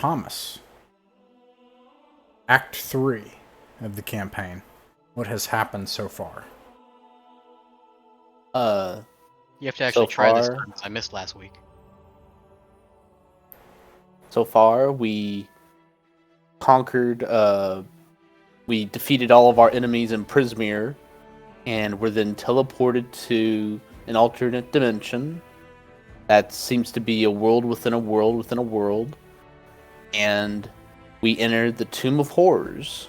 Thomas, Act 3 of the campaign. What has happened so far? You have to actually try this time because I missed last week. So far, we conquered, we defeated all of our enemies in Prismere, and were then teleported to an alternate dimension that seems to be a world within a world within a world. And we entered the Tomb of Horrors,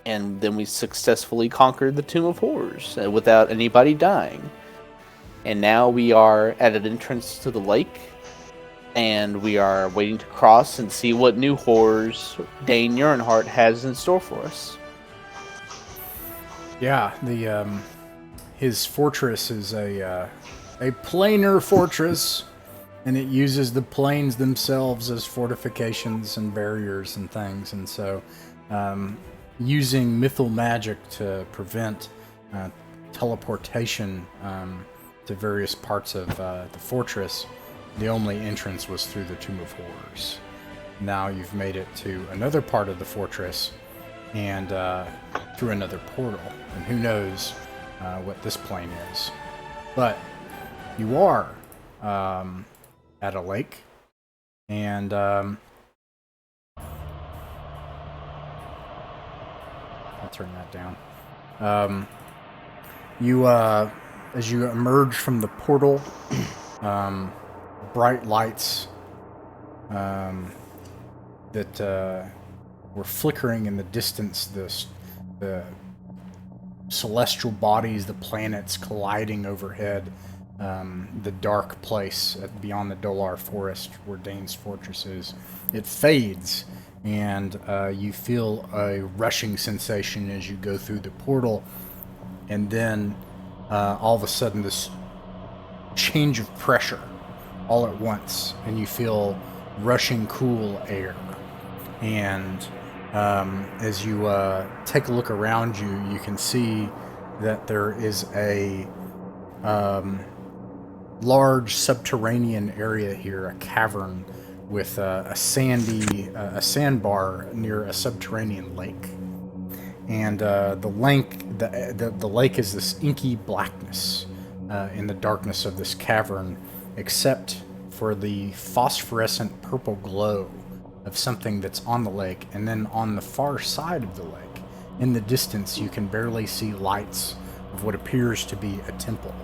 and then we successfully conquered the Tomb of Horrors without anybody dying. And now we are at an entrance to the lake, and we are waiting to cross and see what new horrors Dain Urinheart has in store for us. Yeah, his fortress is a planar fortress, and it uses the planes themselves as fortifications and barriers and things. And so, using mythal magic to prevent teleportation to various parts of the fortress, the only entrance was through the Tomb of Horrors. Now you've made it to another part of the fortress and through another portal. And who knows what this plane is. But you are at a lake. And I'll turn that down. You, as you emerge from the portal, bright lights that were flickering in the distance, the celestial bodies, the planets colliding overhead, the dark place beyond the Dolar Forest where Dain's fortress is. It fades, and you feel a rushing sensation as you go through the portal, and then all of a sudden this change of pressure all at once, and you feel rushing cool air. And as you take a look around you, you can see that there is a large subterranean area here, a cavern with a sandbar near a subterranean lake. And the lake is this inky blackness in the darkness of this cavern, except for the phosphorescent purple glow of something that's on the lake. And then on the far side of the lake, in the distance, you can barely see lights of what appears to be a temple.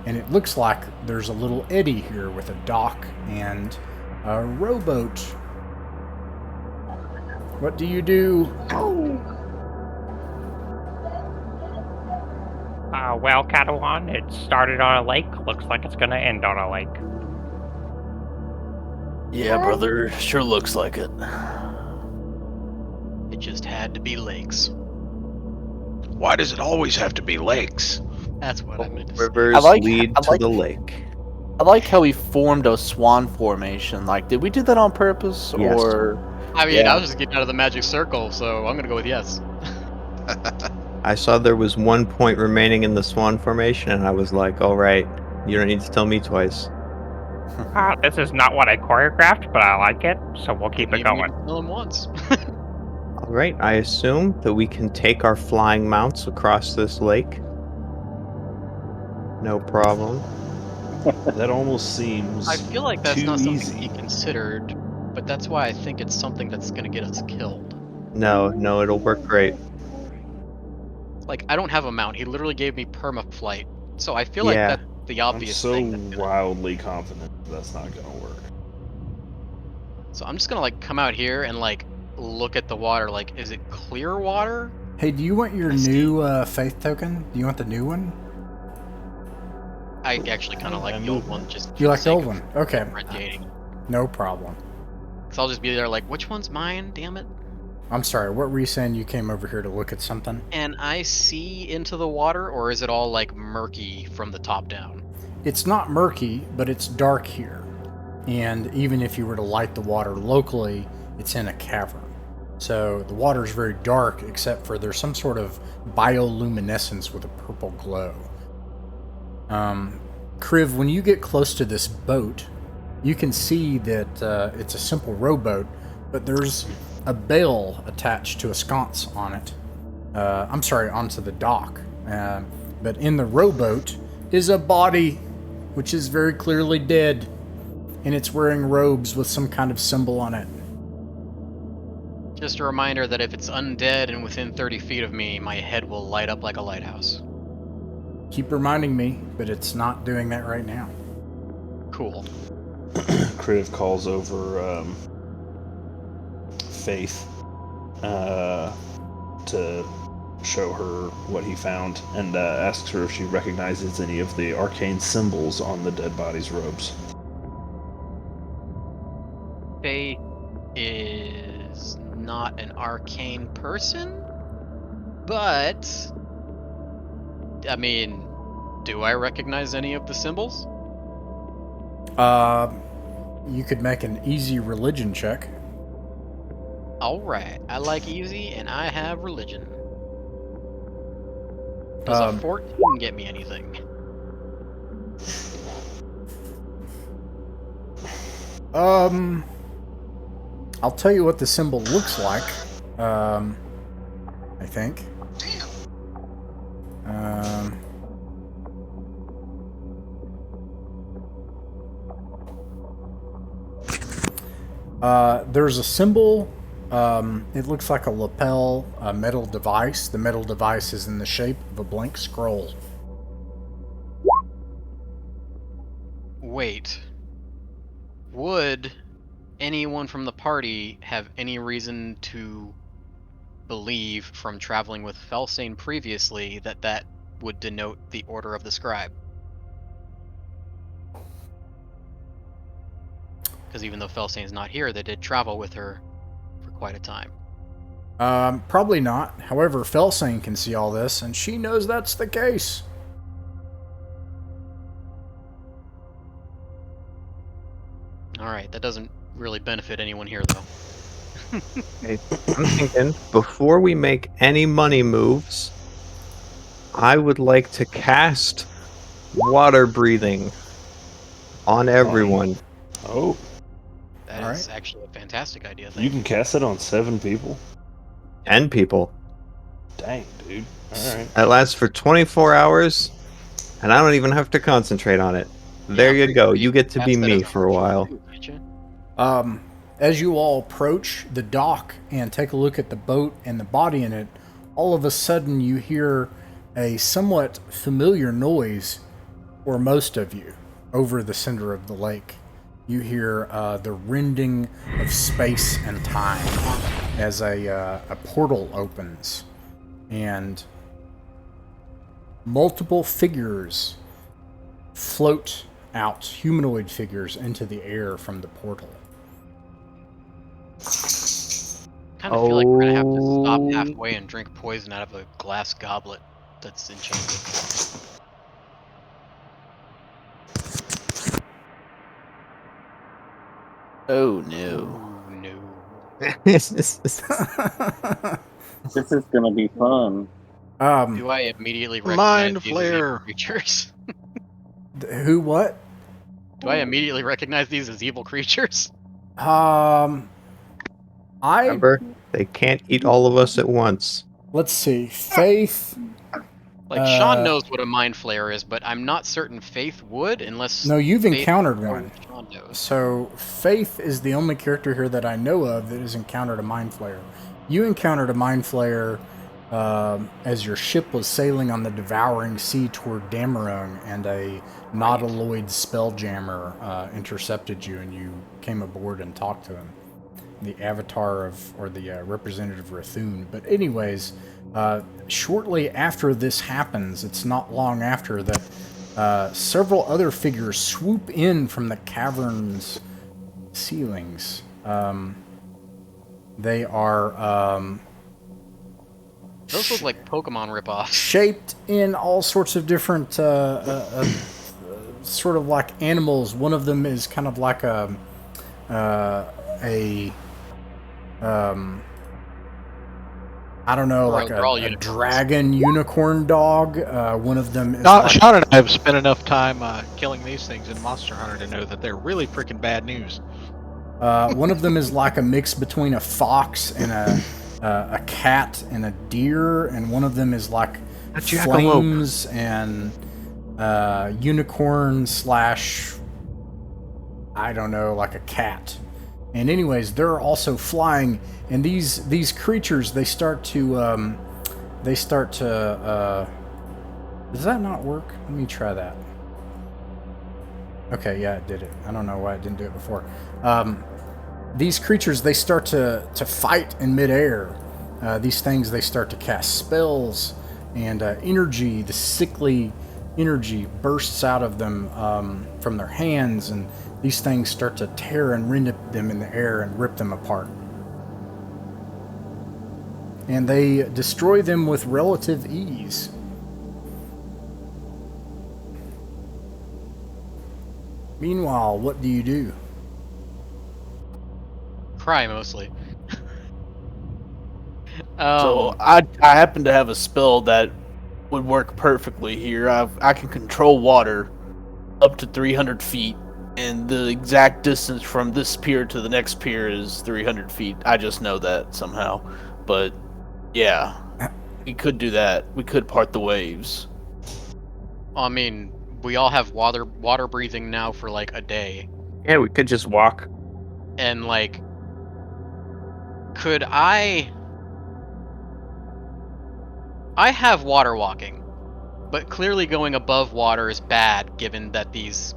And it looks like there's a little eddy here with a dock and a rowboat. What do you do? Well, Catalan, it started on a lake. Looks like it's gonna end on a lake. Yeah, brother, sure looks like it. It just had to be lakes. Why does it always have to be lakes? That's what I meant to say. Rivers lead to the lake. I like how we formed a swan formation. Like, did we do that on purpose, Yes. or? I mean, Yeah. I was just getting out of the magic circle, so I'm gonna go with yes. I saw there was 1 point remaining in the swan formation, and I was like, all right, you don't need to tell me twice. This is not what I choreographed, but I like it, so we'll keep it Even going. Kill him once. All right, I assume that we can take our flying mounts across this lake. No problem. That almost seems I feel like that's too not something easy. he considered, but that's why I think it's something that's gonna get us killed. No, it'll work great. Like, I don't have a mount. He literally gave me perma-flight, so I feel like Yeah. that's the I'm obvious so thing. That's gonna... wildly confident that's not gonna work. So I'm just gonna like come out here and like look at the water. Like, is it clear water? Hey, do you want your new faith token? Do you want the new one? I actually kind of like the old one. Just You for like the sake old of one? Okay. differentiating. No problem. Cause I'll just be there like, which one's mine? Damn it! I'm sorry, what were you saying? You came over here to look at something? And I see into the water, or is it all like murky from the top down? It's not murky, but it's dark here. And even if you were to light the water locally, it's in a cavern. So the water is very dark, except for there's some sort of bioluminescence with a purple glow. Kriv, when you get close to this boat, you can see that it's a simple rowboat, but there's a bell attached to a sconce on it. I'm sorry, onto the dock. But in the rowboat is a body, which is very clearly dead, and it's wearing robes with some kind of symbol on it. Just a reminder that if it's undead and within 30 feet of me, my head will light up like a lighthouse. Keep reminding me, but it's not doing that right now. Cool. Kriv calls over Faith to show her what he found and asks her if she recognizes any of the arcane symbols on the dead body's robes. Faith is not an arcane person, but I mean, do I recognize any of the symbols? You could make an easy religion check. Alright, I like easy and I have religion. Does a 14 get me anything? I'll tell you what the symbol looks like. I think. There's a symbol. It looks like a lapel, a metal device. The metal device is in the shape of a blank scroll. Wait. Would anyone from the party have any reason to believe from traveling with Felsane previously that would denote the Order of the Scribe? Because even though Felsane's not here, they did travel with her for quite a time. Probably not. However, Felsane can see all this, and she knows that's the case. Alright, that doesn't really benefit anyone here, though. Hey, I'm thinking, before we make any money moves, I would like to cast water breathing on everyone. Oh, That is actually a fantastic idea. you can cast it on 7 people? 10 people. Dang, dude. Alright. That lasts for 24 hours, and I don't even have to concentrate on it. There you go. You get to be me for a while. As you all approach the dock and take a look at the boat and the body in it, all of a sudden you hear a somewhat familiar noise, or most of you, over the center of the lake. You hear the rending of space and time as a portal opens, and multiple figures float out, humanoid figures, into the air from the portal. Kind of feel like we're gonna have to stop halfway and drink poison out of a glass goblet that's enchanted. Oh no. Ooh, no. This is gonna be fun. Do I immediately recognize these as evil creatures? Who? What? Do I immediately recognize these as evil creatures? Remember, they can't eat all of us at once. Let's see. Faith. Like, Sean knows what a mind flayer is, but I'm not certain Faith would, unless... No, you've Faith encountered knows one. Sean knows. So, Faith is the only character here that I know of that has encountered a mind flayer. You encountered a mind flayer as your ship was sailing on the devouring sea toward Damarung, and a nautiloid spelljammer intercepted you, and you came aboard and talked to him. The avatar of, or the representative Rathun. But anyways, shortly after this happens, it's not long after that several other figures swoop in from the cavern's ceilings. They are Those look like Pokemon ripoffs. shaped in all sorts of different sort of like animals. One of them is kind of like a I don't know, like a dragon unicorn dog. One of them is like, Sean and I have spent enough time killing these things in Monster Hunter to know that they're really freaking bad news. One of them is like a mix between a fox and a cat and a deer, and one of them is like A jackalope. flames and unicorn slash, I don't know, like a cat. And anyways, they're also flying, and these creatures, they start to does that not work? Let me try that. Okay, yeah, it did it. I don't know why it didn't do it before. These creatures, they start to fight in midair. These things, they start to cast spells, and energy, the sickly energy, bursts out of them from their hands, and these things start to tear and rend them in the air and rip them apart. And they destroy them with relative ease. Meanwhile, what do you do? Cry mostly. So I happen to have a spell that would work perfectly here. I can control water up to 300 feet, and the exact distance from this pier to the next pier is 300 feet. I just know that somehow. But yeah, we could do that. We could part the waves. I mean, we all have water breathing now for like a day, Yeah, we could just walk. and like, could I have water walking, but clearly going above water is bad, given that these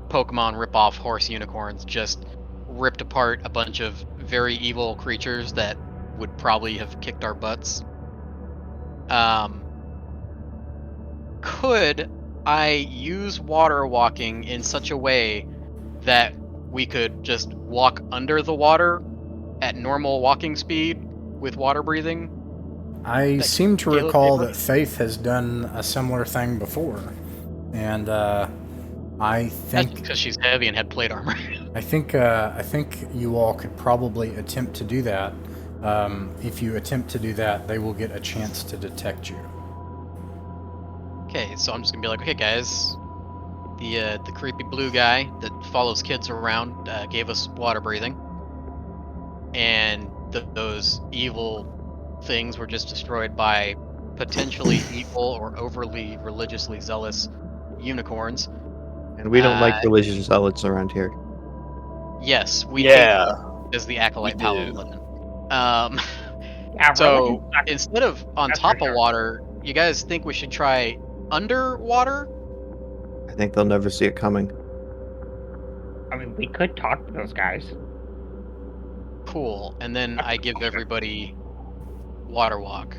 Pokemon ripoff horse unicorns just ripped apart a bunch of very evil creatures that would probably have kicked our butts. Could I use water walking in such a way that we could just walk under the water at normal walking speed with water breathing? I That seem to Caleb recall paper? that Faith has done a similar thing before, and I That's think because she's heavy and had plate armor. I think you all could probably attempt to do that. If you attempt to do that, they will get a chance to detect you. Okay, so I'm just gonna be like, okay, guys, the creepy blue guy that follows kids around gave us water breathing, and those evil things were just destroyed by potentially evil or overly religiously zealous unicorns. And we don't like Uh, religious zealots around here. Yes, we hate Yeah, them as the acolyte we do. paladin. Um, Yeah, so religion sucks, instead of on that's for top of sure. water, you guys think we should try underwater? I think they'll never see it coming. I mean, we could talk to those guys. Cool. And then I give everybody water walk.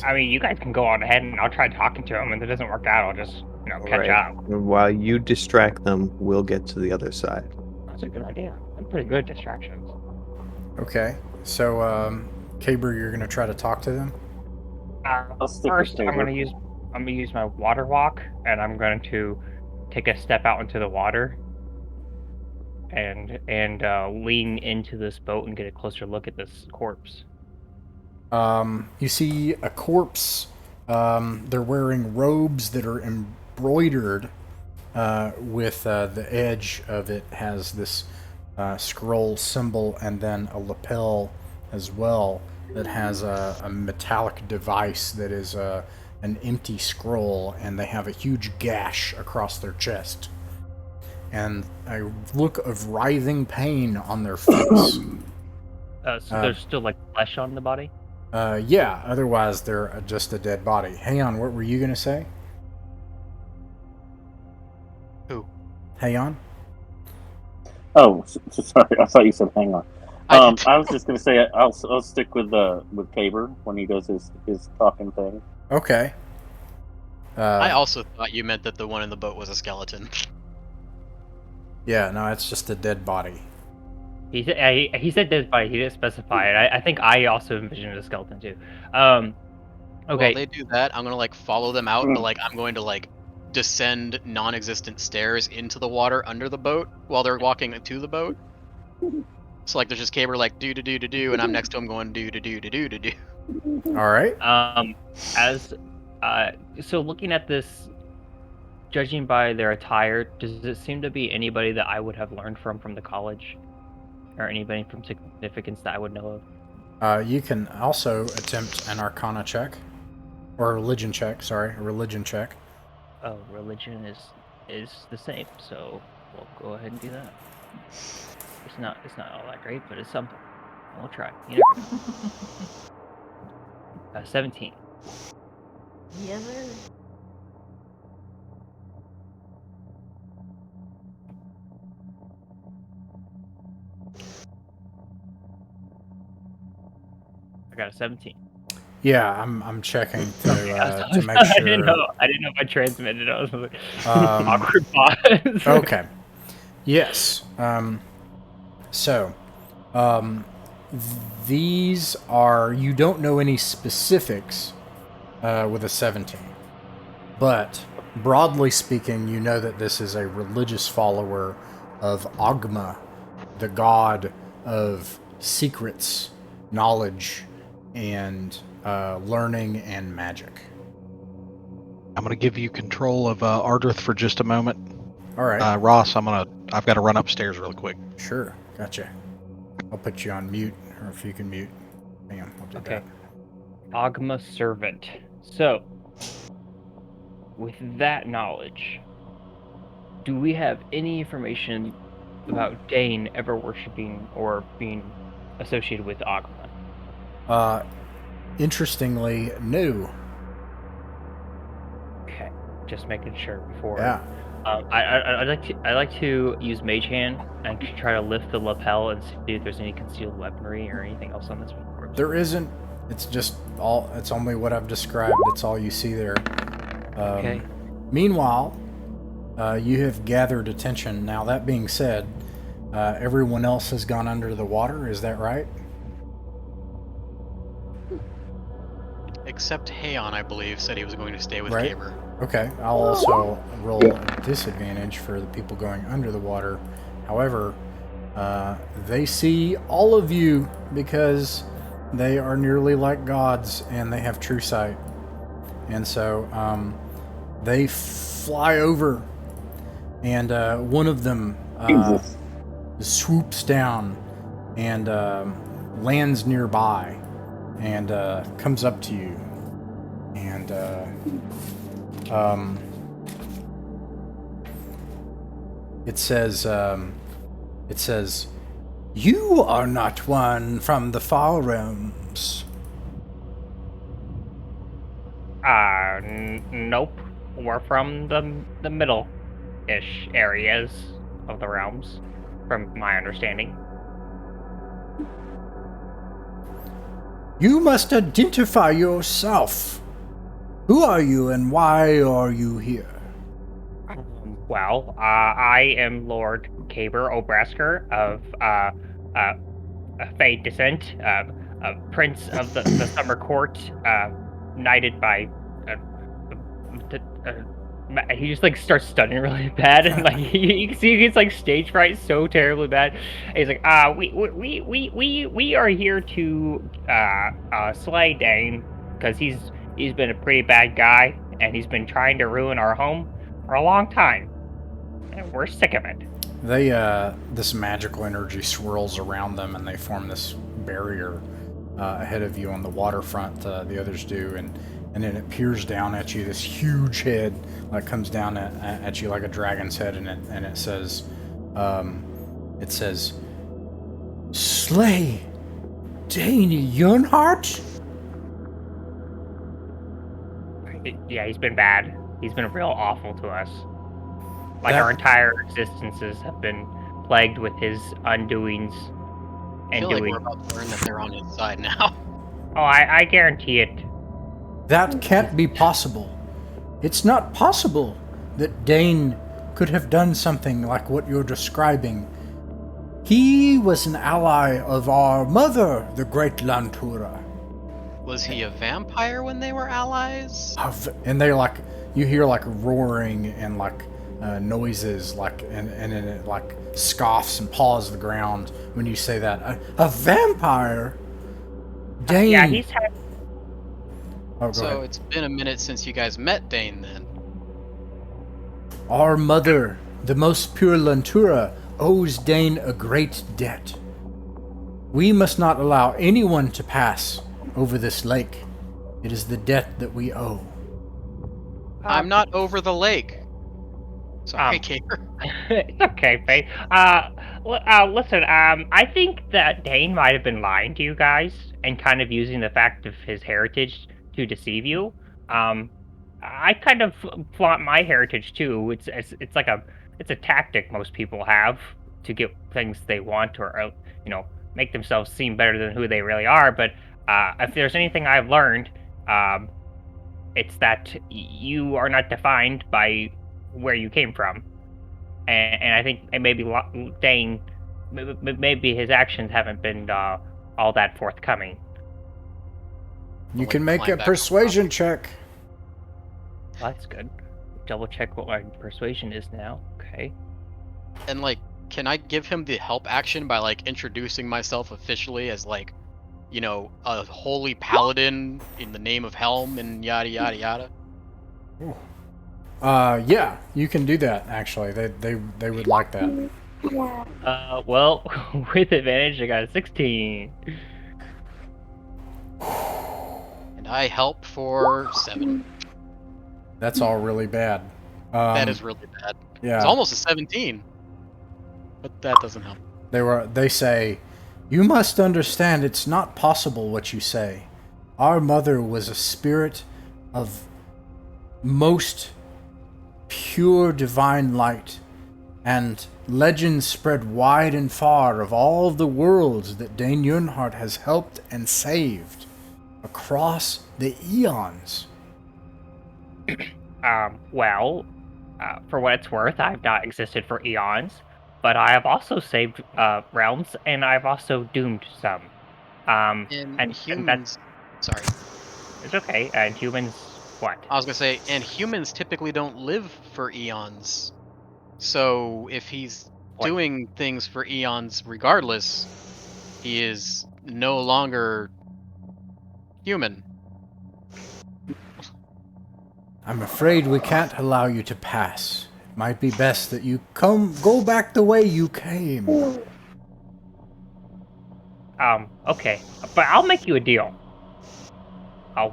I mean, you guys can go on ahead, and I'll try talking to them. And if it doesn't work out, I'll just catch Right. up. And while you distract them, we'll get to the other side. That's a good idea. I'm pretty good at distractions. Okay, so Caber, you're gonna try to talk to them. I'll stick with First, I'm Tabor. gonna use my water walk, and I'm going to take a step out into the water, and lean into this boat and get a closer look at this corpse. You see a corpse. They're wearing robes that are embroidered with the edge of it has this scroll symbol, and then a lapel as well that has a metallic device that is an empty scroll, and they have a huge gash across their chest and a look of writhing pain on their face. So there's still like flesh on the body. Yeah, otherwise they're just a dead body. Hang on, what were you gonna say? Who? Hang on. Oh, sorry. I thought you said hang on. I did. I was just gonna say I'll stick with Tabor when he does his talking thing. Okay. I also thought you meant that the one in the boat was a skeleton. Yeah, no, it's just a dead body. He said dead body. He didn't specify it. I think I also envisioned a skeleton too. Okay. While they do that, I'm gonna like follow them out, but like I'm going to like descend non-existent stairs into the water under the boat while they're walking to the boat. So like there's just Caber like do do do do do, and I'm next to him going do do do do do do do. All right. So looking at this judging by their attire, does it seem to be anybody that I would have learned from the college, or anybody from significance that I would know of? You can also attempt an Arcana check, or a religion check. Sorry, a religion check. Oh, religion is the same, so we'll go ahead and do that. It's not all that great, but it's something. We'll try. You never know. 17. Yes, sir. I got a 17. Yeah, I'm checking to make I sure. didn't know if I transmitted. I was like, Um, awkward pause. Okay. Yes. So, these are, you don't know any specifics with a 17, but broadly speaking, you know that this is a religious follower of Oghma, the god of secrets, knowledge, and learning and magic. I'm gonna give you control of Ardrith for just a moment. All right. Ross, I've got to run upstairs real quick. Sure. Gotcha. I'll put you on mute, or if you can mute. Hang on, I'll do Okay. that. Oghma servant. So, with that knowledge, do we have any information about Dain ever worshipping or being associated with Oghma? Interestingly, no. Okay, just making sure before. Yeah. I like to use Mage Hand and try to lift the lapel and see if there's any concealed weaponry or anything else on this corpse. There isn't. It's just all. It's only what I've described. It's all you see there. Okay. Meanwhile, you have gathered attention. Now, that being said, everyone else has gone under the water. Is that right? Except Haon, I believe, said he was going to stay with Right. Caber. Okay. I'll also roll a disadvantage for the people going under the water. However, they see all of you because they are nearly like gods and they have true sight. And so they fly over, and one of them Jesus. swoops down and lands nearby and comes up to you. And it says, "You are not one from the far realms." Nope. We're from the middle-ish areas of the realms, from my understanding. You must identify yourself. Who are you and why are you here? Well, I am Lord Caber Obrasker of Fey descent, Prince of the Summer Court, knighted by. He just like starts stuttering really bad, and like you can see he gets like stage fright so terribly bad. And he's like, we are here to slay Dain because he's been a pretty bad guy and he's been trying to ruin our home for a long time, and we're sick of it. They this magical energy swirls around them and they form this barrier ahead of you on the waterfront. The others do, and then it peers down at you. This huge head like comes down at you like a dragon's head, and it says, "Slay Dain Yearnheart." Yeah, he's been bad. He's been real awful to us. Like our entire existences have been plagued with his undoings I and feel like doing. we're about to learn that they're on his side now. Oh, I guarantee it. That can't be possible. It's not possible that Dain could have done something like what you're describing. He was an ally of our mother, the Great Lantura. Was he a vampire when they were allies? And they like, you hear like roaring and like noises, like, and then it like scoffs and paws the ground when you say that. A vampire? Dain. Yeah, he's had. Oh, go So ahead. it's been a minute since you guys met Dain then. Our mother, the most pure Lantura, owes Dain a great debt. We must not allow anyone to pass over this lake. It is the debt that we owe. I'm not over the lake. Sorry, Caper. It's okay, Faith. Listen, I think that Dane might have been lying to you guys and kind of using the fact of his heritage to deceive you. I kind of flaunt my heritage too. It's like it's a tactic most people have to get things they want or make themselves seem better than who they really are. But if there's anything I've learned, it's that you are not defined by where you came from. And I think maybe Dane, maybe his actions haven't been all that forthcoming. You can make a persuasion check. Well, that's good. Double check what my persuasion is now. Okay. And like, can I give him the help action by like introducing myself officially as like, a holy paladin in the name of Helm and yada yada yada? Yeah, you can do that. Actually, they would like that. Well, with advantage, I got a 16. And I help for 7. That's all really bad. That is really bad. Yeah. It's almost a 17. But that doesn't help. They say, "You must understand it's not possible what you say. Our mother was a spirit of most pure divine light, and legends spread wide and far of all the worlds that Dain Yurnhart has helped and saved across the eons." Well, for what it's worth, I've not existed for eons, but I have also saved realms, and I've also doomed some. And humans... Sorry. It's okay. And humans, what? I was gonna say, and humans typically don't live for eons. So if he's doing things for eons regardless, he is no longer human. I'm afraid we can't allow you to pass. It might be best that you go back the way you came. Okay. But I'll make you a deal.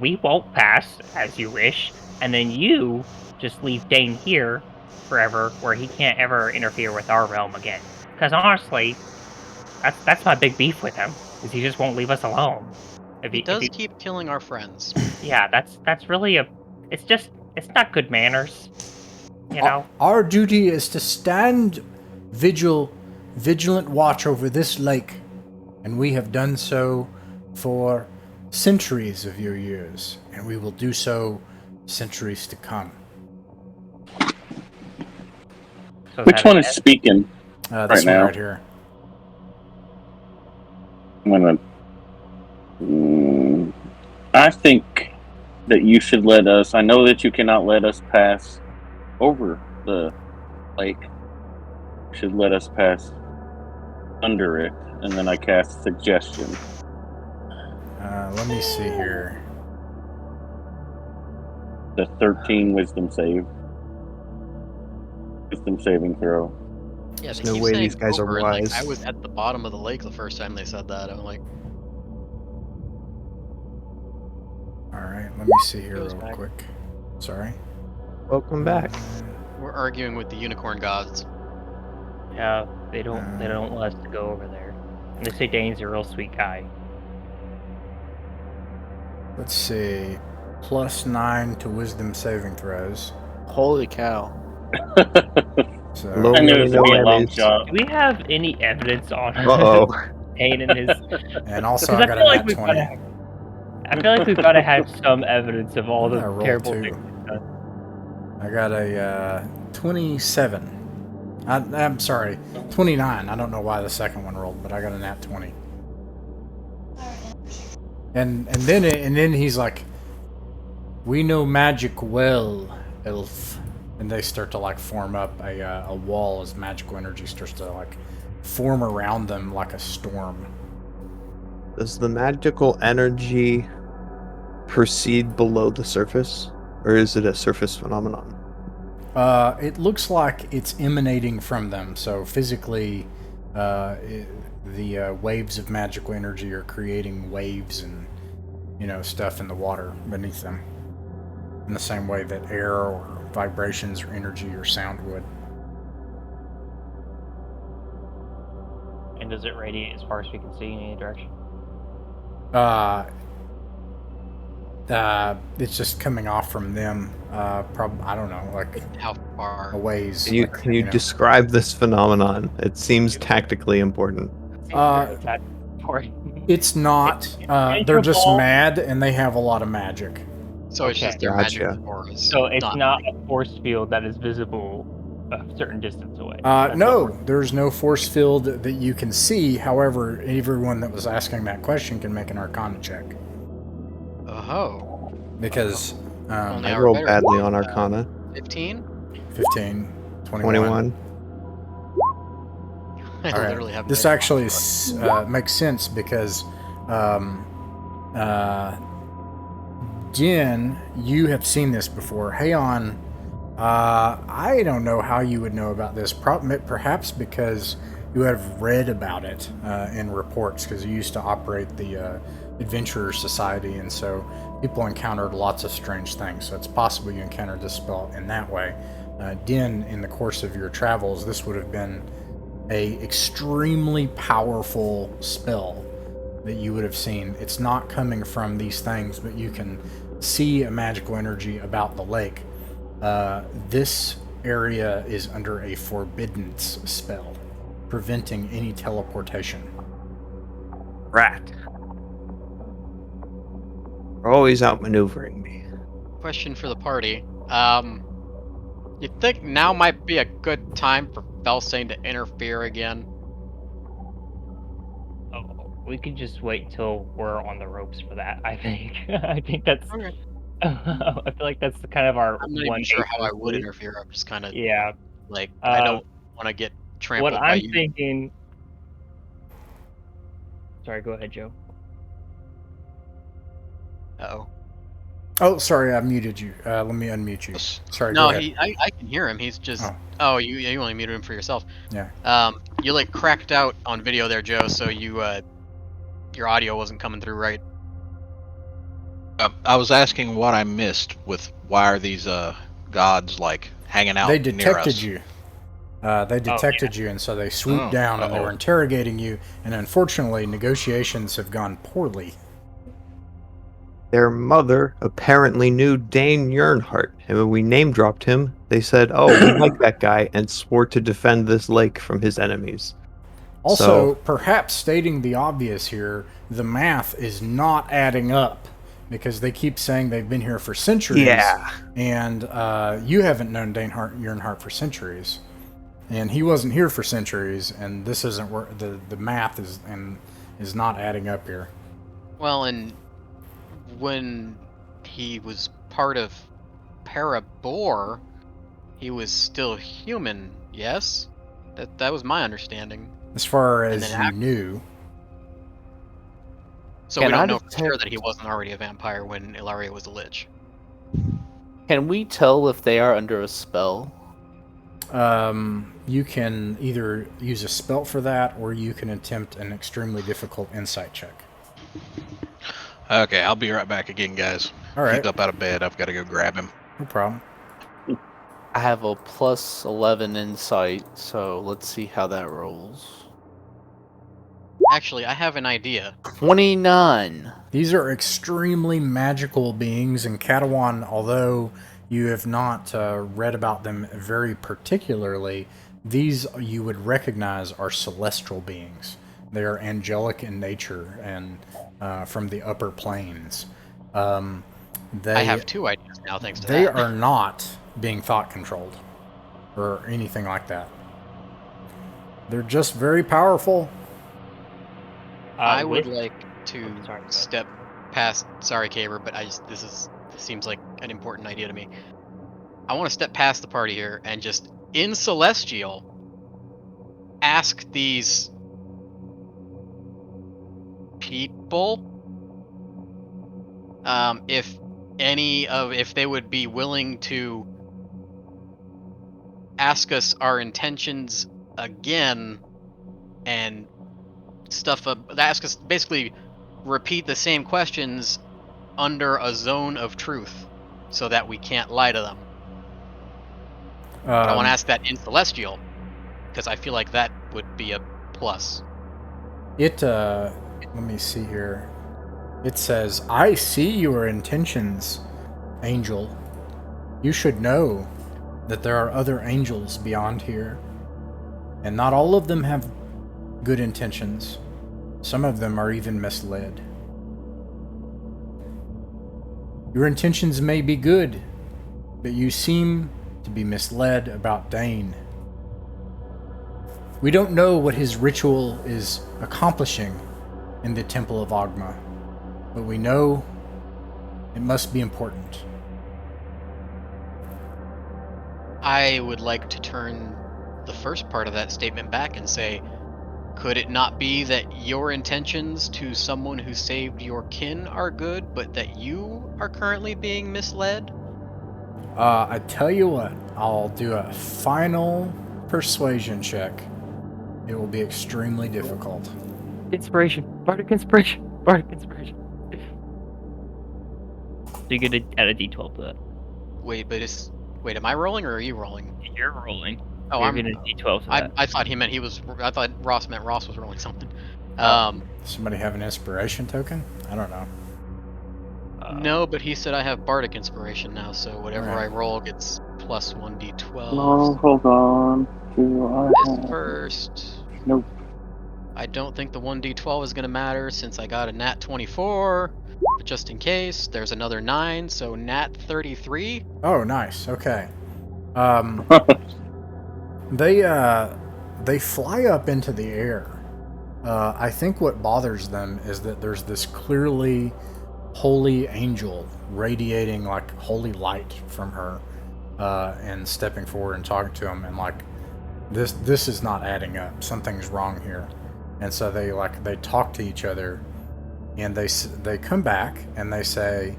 We won't pass, as you wish, and then you just leave Dain here forever, where he can't ever interfere with our realm again. Because honestly, that's my big beef with him, is he just won't leave us alone. He does keep killing our friends. Yeah, that's really it's not good manners. Our duty is to stand vigilant watch over this lake, and we have done so for centuries of your years, and we will do so centuries to come. So which one is speaking this one right here. I think that you should let us... I know that you cannot let us pass over the lake. You should let us pass under it, and then I cast suggestion. Let me see here. The 13 wisdom save. Wisdom saving throw. Yeah, there's no way these guys are wise. I was at the bottom of the lake the first time they said that. I'm like... Alright, let me see here real quick. Sorry. Welcome back. We're arguing with the unicorn gods. Yeah, they don't want us to go over there. And they say Dane's a real sweet guy. Let's see. +9 to wisdom saving throws. Holy cow. So, I knew it was going to be a long shot. Do we have any evidence on Dane and his... And also I got a nat 20. I feel like we've got to have some evidence of all the terrible things we've done. I got a 27. I'm sorry, 29. I don't know why the second one rolled, but I got a nat 20. And then he's like, "We know magic well, elf." And they start to like form up a wall as magical energy starts to like form around them like a storm. Does the magical energy proceed below the surface, or is it a surface phenomenon? It looks like it's emanating from them. So physically, the waves of magical energy are creating waves and stuff in the water beneath them, in the same way that air or vibrations or energy or sound would. And does it radiate as far as we can see in any direction? It's just coming off from them. I don't know, like How far? a ways. Can you like, can you describe this phenomenon? It seems tactically important. It's not. They're just mad, and they have a lot of magic. So it's Okay. just their Gotcha. magic auras. So it's not like- a force field that is visible a certain distance away. No, there's no force field that you can see. However, everyone that was asking that question can make an Arcana check. Oh. Because Only I our rolled better- badly on Arcana. 15? 15, 21. I All right. literally have This no actually makes sense because Jen, you have seen this before. Heian, I don't know how you would know about this. Perhaps because you have read about it in reports, because you used to operate the Adventurer Society, and so people encountered lots of strange things. So it's possible you encountered this spell in that way. Din, in the course of your travels, this would have been a extremely powerful spell that you would have seen. It's not coming from these things, but you can see a magical energy about the lake. This area is under a forbiddance spell, preventing any teleportation. Rat. You're always outmaneuvering me. Question for the party. You think now might be a good time for Felsane to interfere again? Oh, we could just wait till we're on the ropes for that. I think. I think that's. Okay. I feel like that's the kind of our I'm not one. even sure how I would agency. interfere. I'm just kind of Yeah. like I don't want to get trampled What by I'm you. thinking. Sorry, go ahead, Joe. Uh-oh. Oh, sorry, I muted you. Let me unmute you. Sorry, No, go ahead. I can hear him. He's just. Oh. Oh, you only muted him for yourself. Yeah. You like cracked out on video there, Joe. So your audio wasn't coming through right. I was asking what I missed with why are these gods like hanging out They near detected us? you. They detected you, and so they swooped Oh, down and they uh-oh. were interrogating you. And unfortunately, negotiations have gone poorly. Their mother apparently knew Dain Yearnheart, and when we name dropped him, they said, "Oh, we like that guy," and swore to defend this lake from his enemies. Also, perhaps stating the obvious here, the math is not adding up because they keep saying they've been here for centuries. Yeah. And you haven't known Dain Yearnheart for centuries. And he wasn't here for centuries, and this isn't where the math is not adding up here. Well, and when he was part of Parabor, he was still human. Yes, that was my understanding. As far And as then you knew. So Can we I don't know for detect- sure that he wasn't already a vampire when Ilaria was a lich. Can we tell if they are under a spell? You can either use a spell for that, or you can attempt an extremely difficult insight check. Okay, I'll be right back again, guys. All right. He's up out of bed. I've got to go grab him. No problem. I have a plus 11 insight, so let's see how that rolls. Actually, I have an idea. 29. These are extremely magical beings, and Katawan, although you have not read about them very particularly, these you would recognize are celestial beings. They are angelic in nature and from the upper planes. I have two ideas now, thanks to They that. are not being thought controlled or anything like that. They're just very powerful. I would like to sorry. step past. Sorry, Caber, but this seems like an important idea to me. I want to step past the party here and just in Celestial ask these people if they would be willing to ask us our intentions again and ask us basically repeat the same questions under a zone of truth so that we can't lie to them. But I want to ask that in Celestial because I feel like that would be a plus. Let me see here. It says, I see your intentions, angel. You should know that there are other angels beyond here, and not all of them have good intentions. Some of them are even misled. Your intentions may be good, but you seem to be misled about Dain. We don't know what his ritual is accomplishing in the Temple of Oghma, but we know it must be important. I would like to turn the first part of that statement back and say, could it not be that your intentions to someone who saved your kin are good, but that you are currently being misled? I tell you what, I'll do a final persuasion check. It will be extremely difficult. Inspiration. Bardic inspiration. Bardic inspiration. So you get to add a d12 to that. Wait, am I rolling or are you rolling? You're rolling. Oh, You're I'm getting a d12 to that. I thought he meant he was. I thought Ross meant Ross was rolling something. Somebody have an inspiration token? I don't know. No, but he said I have Bardic Inspiration now, so whatever Right. I roll gets plus 1d12. No, hold on. Do I This have... first. Nope. I don't think the 1d12 is going to matter since I got a nat 24. But just in case, there's another 9, so nat 33. Oh, nice. Okay. They fly up into the air. I think what bothers them is that there's this clearly holy angel radiating like holy light from her, and stepping forward and talking to him, and like this is not adding up. Something's wrong here, and so they talk to each other, and they come back and they say,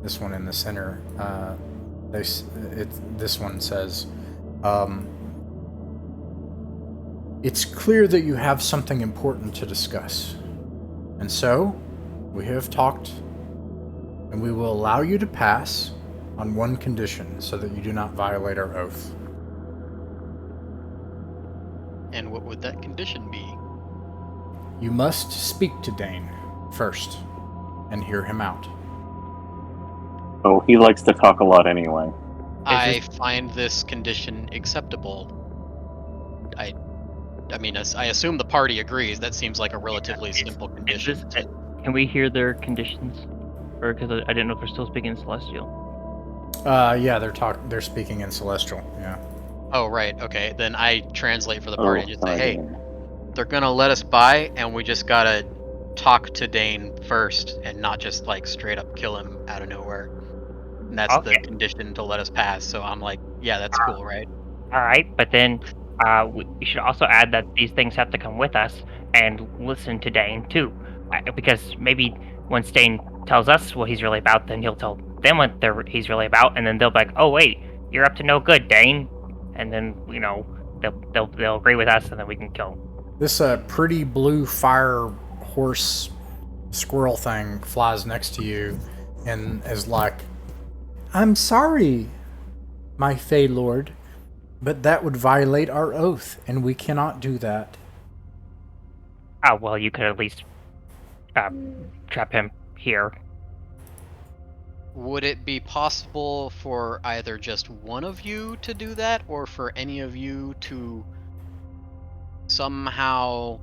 this one in the center, this one says, it's clear that you have something important to discuss. And so, we have talked, and we will allow you to pass on one condition so that you do not violate our oath. And what would that condition be? You must speak to Dain first and hear him out. Oh, he likes to talk a lot anyway. I find this condition acceptable. I mean, I assume the party agrees. That seems like a relatively simple condition. Can we hear their conditions? Or because I didn't know if they're still speaking Celestial. Yeah, they're speaking in Celestial. Yeah. Oh, right. Okay, then I translate for the party and just say, sorry. hey, they're gonna let us by, and we just gotta talk to Dain first, and not just like straight up kill him out of nowhere. And that's the condition to let us pass. So I'm like, yeah, that's cool, right? All right, but then we should also add that these things have to come with us and listen to Dain too, because maybe when Dain tells us what he's really about, then he'll tell them what he's really about, and then they'll be like, "Oh wait, you're up to no good, Dain," and then they'll agree with us, and then we can kill him. This pretty blue fire horse squirrel thing flies next to you and is like, I'm sorry, my Fey Lord, but that would violate our oath, and we cannot do that. Oh, well, you could at least trap him here. Would it be possible for either just one of you to do that, or for any of you to somehow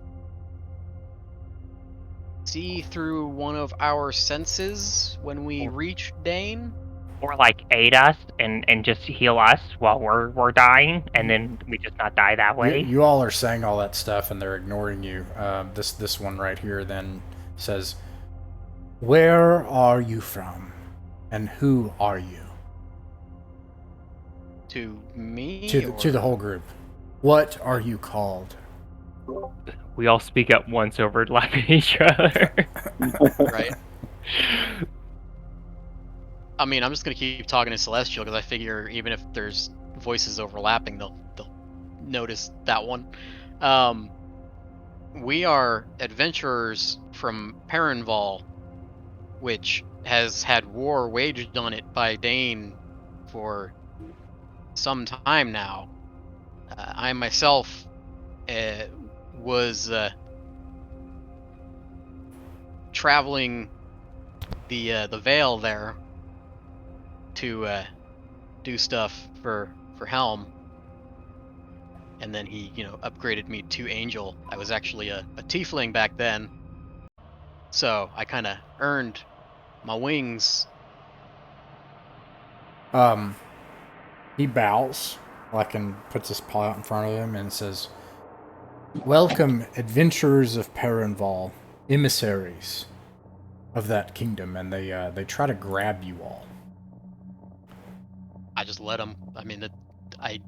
see through one of our senses when we reach Dain? Or like aid us and just heal us while we're dying, and then we just not die that way. You all are saying all that stuff, and they're ignoring you. This one right here then says, "Where are you from, and who are you?" To me? To the whole group. What are you called? We all speak at once, overlapping each other. Right. I mean, I'm just gonna keep talking to Celestial because I figure even if there's voices overlapping, they'll notice that one. We are adventurers from Perenval, which has had war waged on it by Dain for some time now. I myself was traveling the Vale there to do stuff for Helm, and then he upgraded me to Angel. I was actually a tiefling back then, so I kind of earned my wings. He bows, like, and puts his paw out in front of him and says, "Welcome, adventurers of Perenval, emissaries of that kingdom." And they try to grab you all. I just let them. I mean, I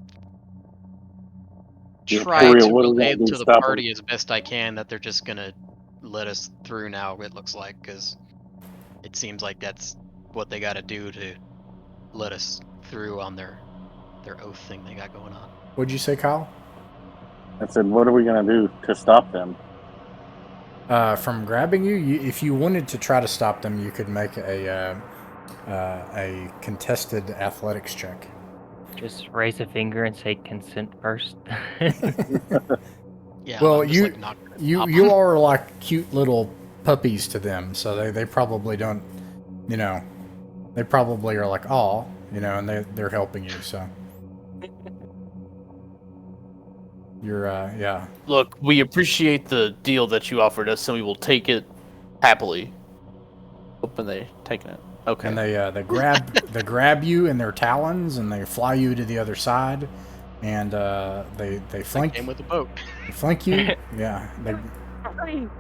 Yeah, try for real, to what are we relay gonna do to to the stop 'em? party as best I can that they're just gonna let us through now. It looks like, because it seems like that's what they got to do to let us through on their oath thing they got going on. What'd you say, Kyle? I said, what are we gonna do to stop them? From grabbing you, if you wanted to try to stop them, you could make a contested athletics check. Just raise a finger and say consent first. Yeah, Well, I'm just like not gonna stop you 'em. are like cute little puppies to them, so they probably don't, they probably are like, "Aw," and they're helping you. So you're yeah. Look, we appreciate the deal that you offered us, and we will take it happily. Open they taking it. Okay. And they grab you in their talons and they fly you to the other side, and they flank Came with the boat. they flank you. Yeah, they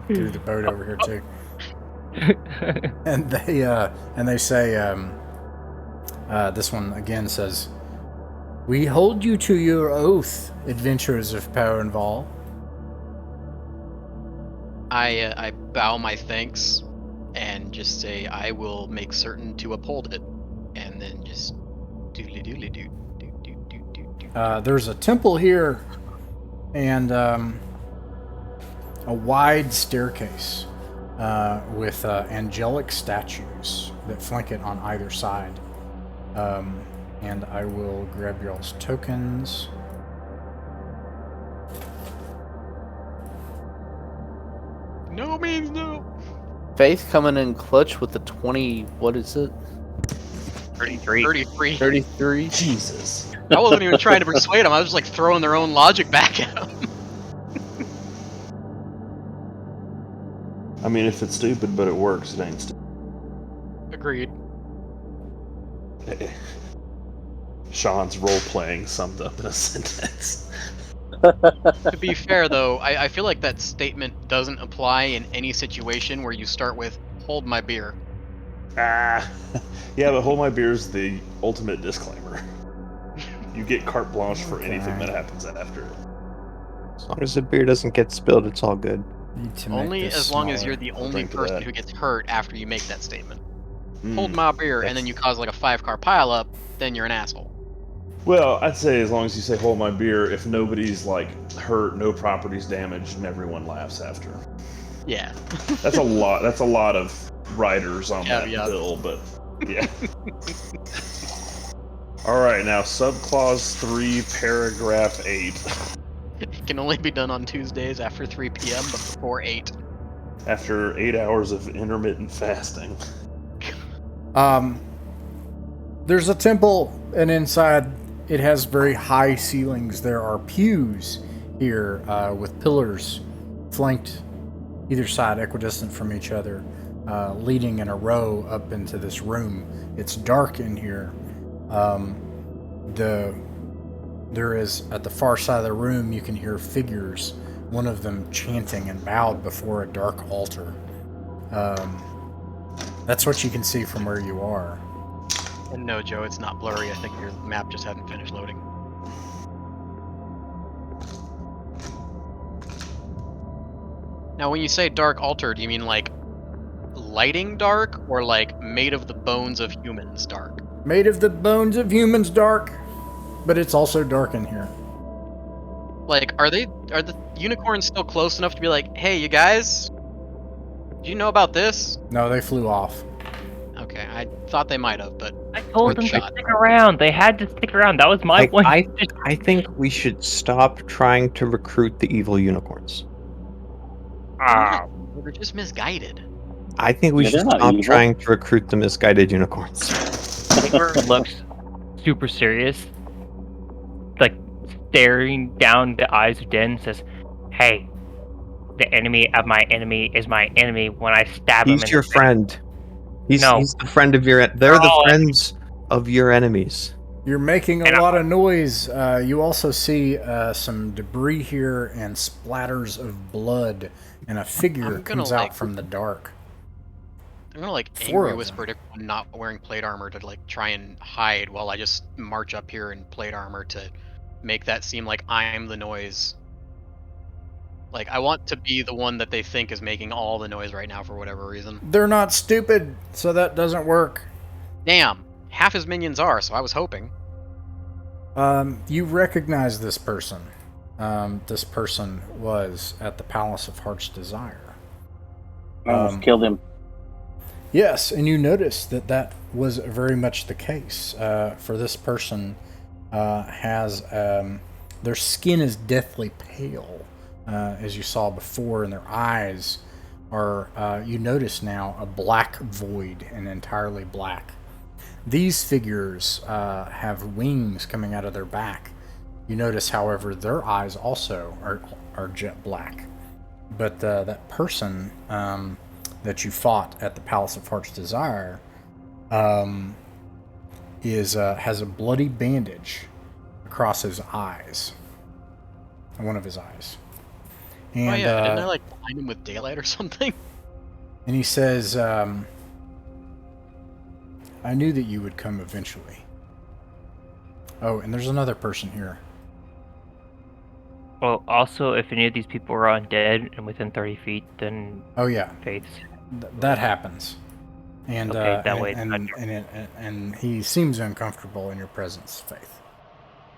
threw the boat over here too. And they say, this one again says, "We hold you to your oath, adventurers of Perenval." I bow my thanks and just say I will make certain to uphold it, and then just doodly doodly doo doo doo doo doo doo. There's a temple here, and a wide staircase with angelic statues that flank it on either side. And I will grab y'all's tokens. No means no. Faith coming in clutch with the 20. What is it? 33. 33. 33. Jesus. I wasn't even trying to persuade them. I was just like throwing their own logic back at them. I mean, if it's stupid but it works, it ain't stupid. Agreed. Sean's role playing summed up in a sentence. To be fair, though, I feel like that statement doesn't apply in any situation where you start with "hold my beer." Yeah, but hold my beer's the ultimate disclaimer. You get carte blanche for anything that happens after it. As long as the beer doesn't get spilled, it's all good. Need to make Only this as long as smaller. you're the I'll only drink to person that. who gets hurt after you make that statement. Mm, Hold my beer, and then you cause like a 5-car pileup, then you're an asshole. Well, I'd say as long as you say hold my beer, if nobody's like hurt, no property's damaged, and everyone laughs after. Yeah. That's a lot. That's a lot of riders on that Caveat. bill, but yeah. All right, now subclause 3, paragraph 8. It can only be done on Tuesdays after 3 p.m., but before 8. After 8 hours of intermittent fasting. There's a temple, and inside it has very high ceilings. There are pews here with pillars flanked either side, equidistant from each other, leading in a row up into this room. It's dark in here. There is, at the far side of the room, you can hear figures, one of them chanting and bowed before a dark altar. That's what you can see from where you are. And no, Joe, it's not blurry. I think your map just hadn't finished loading. Now, when you say dark altar, do you mean like lighting dark or like made of the bones of humans dark? Made of the bones of humans dark, but it's also dark in here. Like, are the unicorns still close enough to be like, hey, you guys, do you know about this? No, they flew off. Okay, I thought they might have, but I told worth a them to shot. stick around. They had to stick around. That was my one. I think we should stop trying to recruit the evil unicorns. They were just misguided. I think we Yeah, should they're not stop evil. trying to recruit the misguided unicorns. Tigger looks super serious, like staring down the eyes of Dain, and says, "Hey, the enemy of my enemy is my enemy. When I stab him He's in your the face." friend. He's No. the friend of your. They're They're the all friends of your enemies. You're making a And lot of noise. You also see some debris here and splatters of blood, and a figure I'm gonna, comes out like- from the dark. I'm gonna like Four angry of whisper to everyone not wearing plate armor to like try and hide while I just march up here in plate armor to make that seem like I'm the noise. Like, I want to be the one that they think is making all the noise right now for whatever reason. They're not stupid, so that doesn't work. Damn, half his minions are, so I was hoping. You recognize this person. This person was at the Palace of Heart's Desire. I almost killed him. Yes, and you notice that that was very much the case. For this person, has their skin is deathly pale, as you saw before, and their eyes are, you notice now, a black void and entirely black. These figures have wings coming out of their back. You notice, however, their eyes also are jet black. But that person that you fought at the Palace of Heart's Desire has a bloody bandage across his eyes, one of his eyes. And, oh yeah, didn't I like blind him with daylight or something? And he says, I knew that you would come eventually. Oh, and there's another person here. Well, also, if any of these people are undead and within 30 feet, then Oh yeah, faiths. that happens. And Okay, that way it's and he seems uncomfortable in your presence, Faith.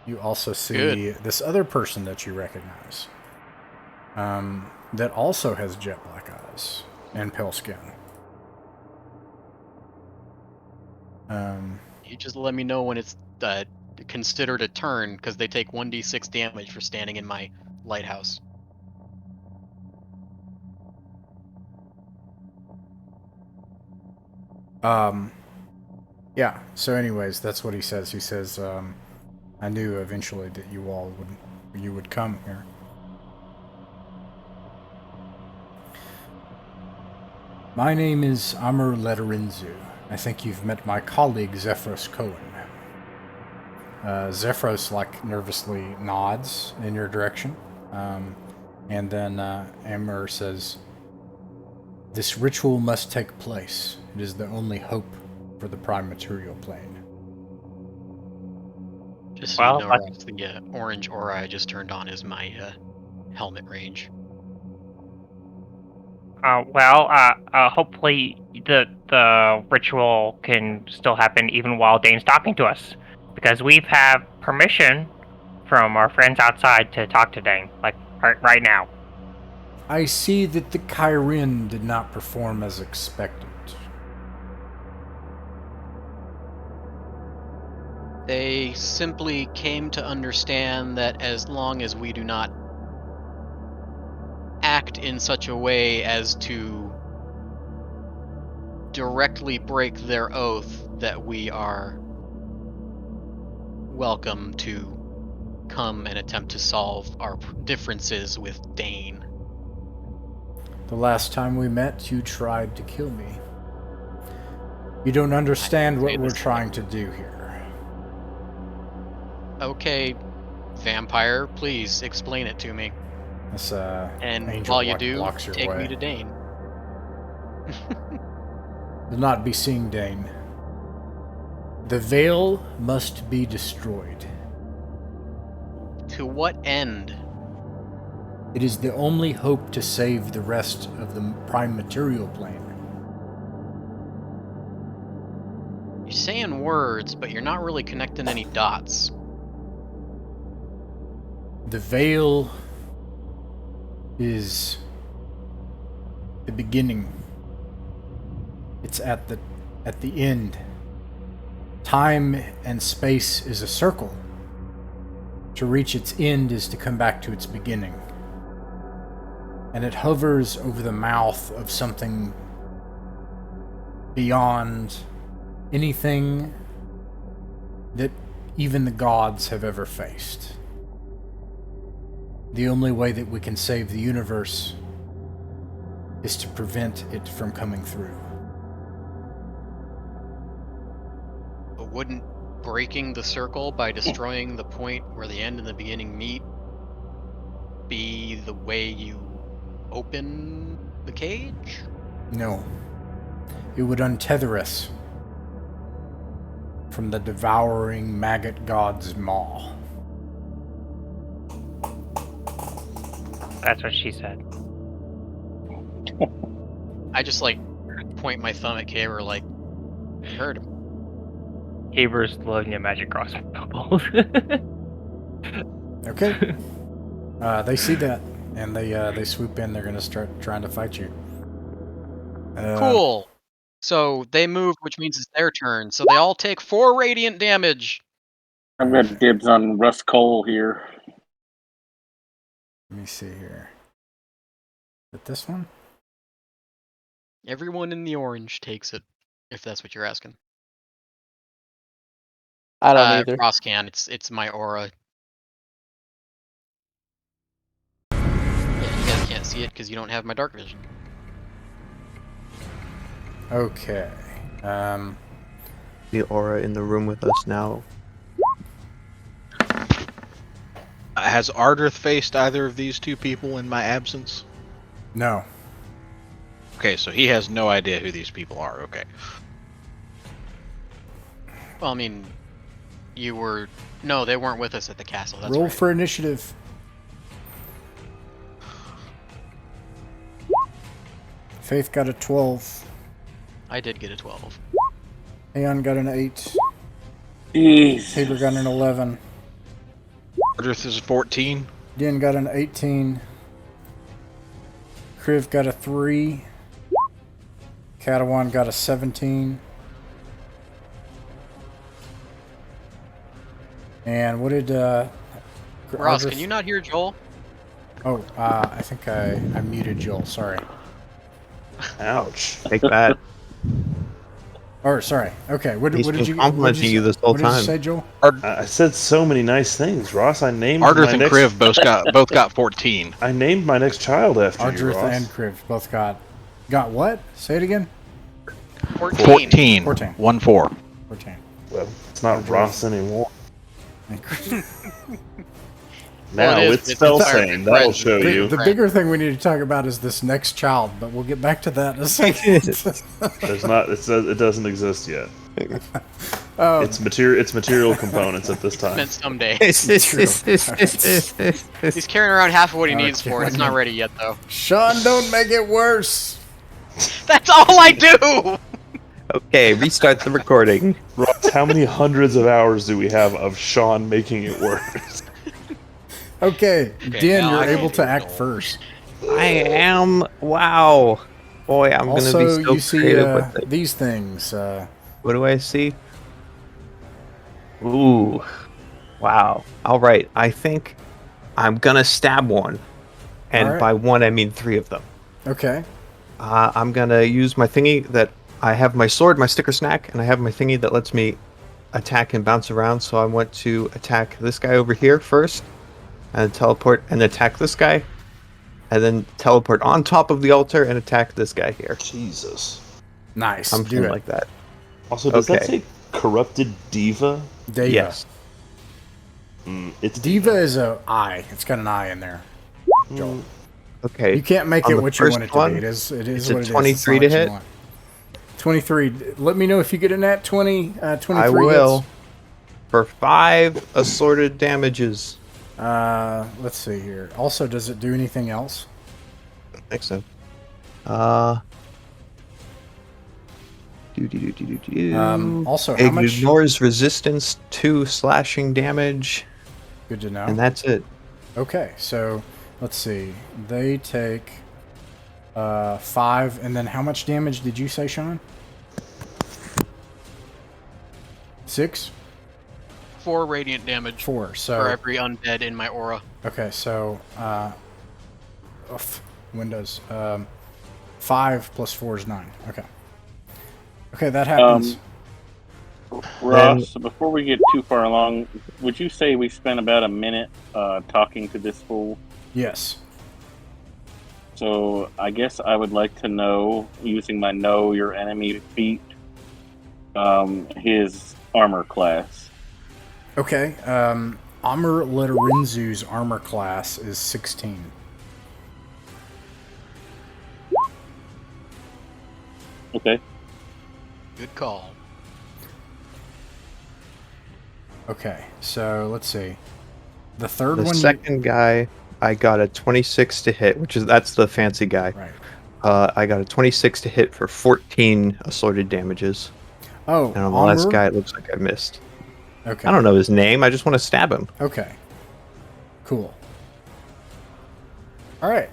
You also see Good. this other person that you recognize, that also has jet black eyes and pale skin. You just let me know when it's considered a turn, because they take 1d6 damage for standing in my lighthouse. Yeah, so anyways, that's what he says. He says, I knew eventually that you would come here. My name is Amr Lederenzu. I think you've met my colleague Zephyros Cohen. Zephyros nervously nods in your direction. And then Amr says, this ritual must take place. It is the only hope for the prime material plane. Just so Well, you know, Ross, the orange aura I just turned on is my helmet range. Hopefully the ritual can still happen even while Dane's talking to us, because we've have permission from our friends outside to talk to Dain, like right now. I see that the Kyrin did not perform as expected. They simply came to understand that as long as we do not act in such a way as to directly break their oath, that we are welcome to come and attempt to solve our differences with Dain. The last time we met, you tried to kill me. You don't understand what we're trying to do here. Okay, vampire, please explain it to me. This And angel while you do, blocks your take way. me to Dain. Will not be seeing Dain. The veil must be destroyed. To what end? It is the only hope to save the rest of the prime material plane. saying words, but you're not really connecting any dots. The veil is the beginning. It's at the end. Time and space is a circle. To reach its end is to come back to its beginning. And it hovers over the mouth of something beyond anything that even the gods have ever faced. The only way that we can save the universe is to prevent it from coming through. But wouldn't breaking the circle by destroying the point where the end and the beginning meet be the way you open the cage? No. It would untether us from the devouring maggot god's maw. That's what she said. I just point my thumb at Caber like, you heard him. Caber's loading a magic crossbow bolt. Okay. They see that, and they swoop in. They're gonna start trying to fight you. Cool. So they moved, which means it's their turn. So they all take 4 radiant damage. I've got dibs on Russ Cole here. Let me see here. Is it this one? Everyone in the orange takes it, if that's what you're asking. I don't either. Ross can. It's my aura. Yeah, you guys can't see it because you don't have my dark vision. Okay. The aura in the room with us now. Has Ardrith faced either of these two people in my absence? No. Okay, so he has no idea who these people are. Okay. Well, I mean, no, they weren't with us at the castle. That's Roll right. for initiative. Faith got a 12. I did get a 12. Aeon got an 8. Jeez. Tabor got an 11. Ardrith is 14. Din got an 18. Kriv got a 3. Katawan got a 17. And what did Ross, Ardrith- can you not hear Joel? Oh, I think I muted Joel. Sorry. Ouch. Take that. Or sorry. Okay. What He's did been you? complimenting you this whole what did you time. say, Joel? I said so many nice things, Ross. I named Ardrith my and next. Kriv both got 14. I named my next child after you, Ardrith Ross. and Kriv both got what? Say it again. 14. 14. 14. 1-4. 14. Well, it's not Ross anymore. And Kriv. Now Well, it is. it's It's Felsane. That'll show The, you. the bigger thing we need to talk about is this next child, but we'll get back to that in a second. There's not. It doesn't exist yet. Um, It's material components at this time. Meant someday. True. He's carrying around half of what he Okay. needs for it. It's not ready yet, though. Sean, don't make it worse. That's all I do! Okay, restart the recording. Ross, how many hundreds of hours do we have of Sean making it worse? Okay, Din, now you're I can able do to it, act Joel. first. I am. Wow. Boy, I'm Also, gonna be so you see creative with it. these things. What do I see? Ooh. Wow. All right. I think I'm gonna stab one, and All right. by one I mean 3 of them. Okay. I'm gonna use my thingy that I have my sword, my sticker snack, and I have my thingy that lets me attack and bounce around. So I want to attack this guy over here first, and teleport and attack this guy, and then teleport on top of the altar and attack this guy here. Jesus. Nice. Do Something it. like that. Also, does that Okay. say corrupted diva? Deva. Yes. It's Diva is a eye. It's got an eye in there. Joel. Okay. You can't make On it the what you want first it to one, be. It is it's what a it is. 23 It's not to what you hit? want. 23. Let me know if you get a nat 20. 23 I will. hits. For 5 assorted damages. Let's see here. Also, does it do anything else? I think so. Also, how It much? ignores resistance to slashing damage, Good to know. and that's it. Okay, so let's see. They take 5, and then how much damage did you say, Sean? 6? 4 radiant damage 4. So for every undead in my aura. okay, so Windows 5 plus 4 is 9. Okay. Okay, that happens. Ross, before we get too far along, would you say we spent about a minute talking to this fool? Yes. So I guess I would like to know, using my know your enemy feat, his armor class. Okay. Amr Letorinzu's armor class is 16. Okay. Good call. Okay, so let's see. The third The one. second guy, I got a 26 to hit, that's the fancy guy. Right. I got a 26 to hit for 14 assorted damages. Oh, And on the last Amr? guy, it looks like I missed. Okay. I don't know his name. I just want to stab him. Okay. Cool. All right.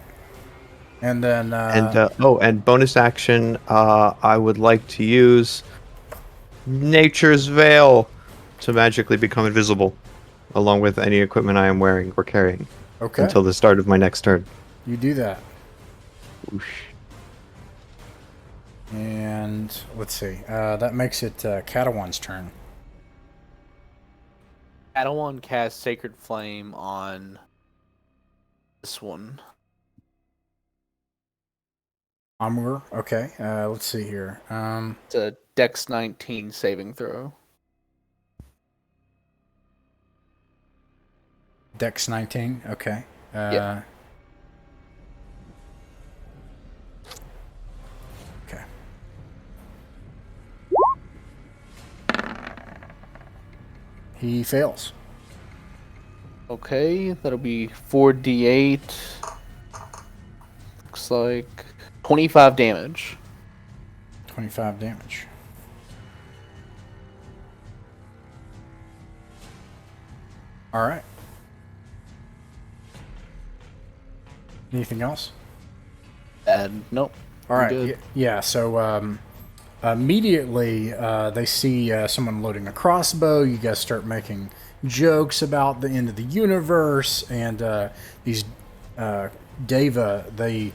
And then. And bonus action, I would like to use Nature's Veil to magically become invisible, along with any equipment I am wearing or carrying. Okay. Until the start of my next turn. You do that. Whoosh. And let's see. That makes it Catawan's turn. Padawan cast Sacred Flame on this one. Amur. Okay. Let's see here. It's a Dex 19 saving throw. Dex 19. Okay. Yeah. Okay. He fails. Okay, that'll be 4d8. Looks like 25 damage. 25 damage. All right. Anything else? And nope. All right. Good. Yeah. So immediately they see someone loading a crossbow. You guys start making jokes about the end of the universe, and these Deva they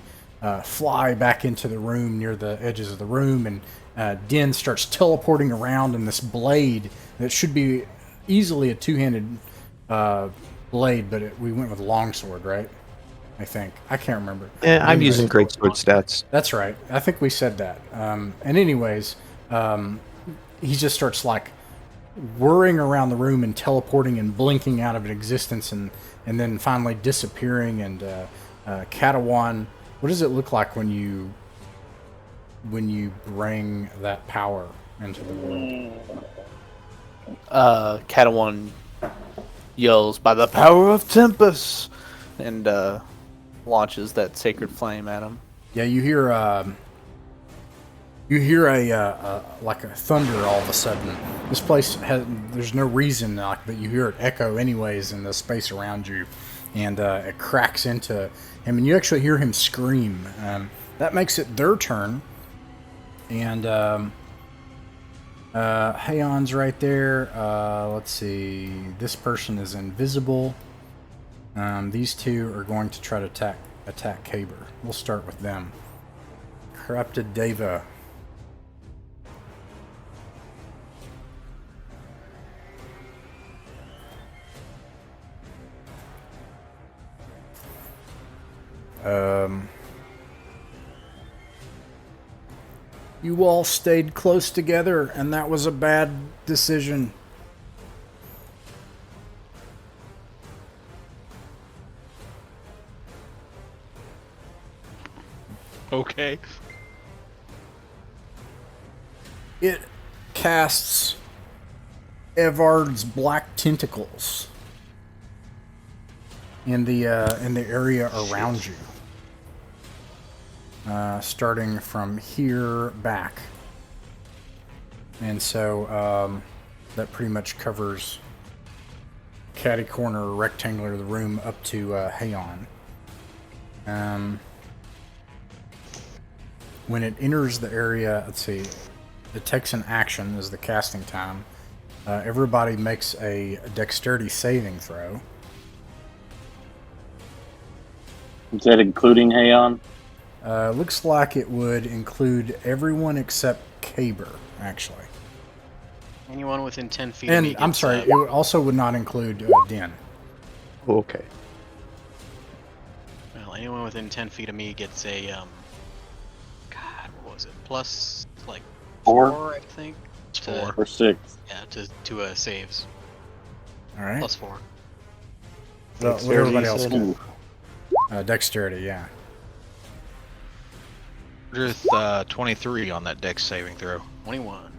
fly back into the room near the edges of the room, and Din starts teleporting around in this blade that should be easily a two-handed blade, but we went with longsword, right? I think. I can't remember. Yeah, I'm Anyways. using greatsword stats. That's right. I think we said that. And anyways, he just starts like whirring around the room and teleporting and blinking out of existence, and then finally disappearing. And Katawan, what does it look like when you bring that power into the world? Katawan yells, "By the power of Tempest!" and launches that Sacred Flame at him. Yeah, you hear a like a thunder all of a sudden. This place there's no reason, but you hear it echo anyways in the space around you, and it cracks into him, and you actually hear him scream. That makes it their turn, and Hayon's right there. Let's see, this person is invisible. These two are going to try to attack Caber. We'll start with them. Corrupted Deva. You all stayed close together, and that was a bad decision. Okay. It casts Evard's black tentacles in the area around you, starting from here back. And so that pretty much covers catty corner rectangular of the room up to Hayon. When it enters the area, let's see, it takes an action as the casting time. Everybody makes a dexterity saving throw. Is that including Hayon? Looks like it would include everyone except Caber, actually. Anyone within 10 feet of me And I'm gets, sorry, it also would not include Din. Okay. Well, anyone within 10 feet of me gets a, God, what was it? Plus, like, 4, I think? To, Or 6? yeah, to saves. Alright. Plus 4. What everybody else Dexterity. get? Dexterity, yeah. With 23 on that dex saving throw. 21.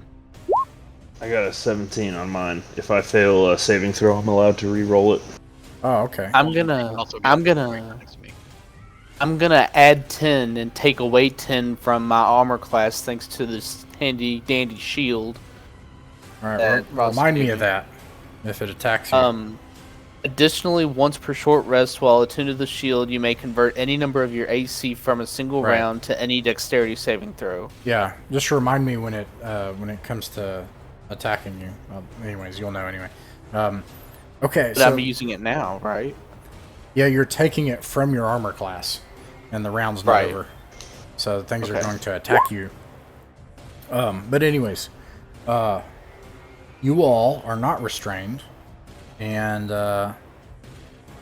I got a 17 on mine. If I fail a saving throw, I'm allowed to re-roll it. Oh, okay. Also get right next to me. I'm gonna add 10 and take away 10 from my armor class thanks to this handy dandy shield. Alright, Ross remind me gave of that if it attacks you. Additionally, once per short rest while attuned to the shield, you may convert any number of your AC from a single Right. round to any dexterity saving throw. Yeah, just remind me when it comes to attacking you. Well, anyways, you'll know anyway. Okay, But so I'm using it now, right? yeah, you're taking it from your armor class, and the round's not Right. over, so things are Okay. going to attack you. But anyways, you all are not restrained, and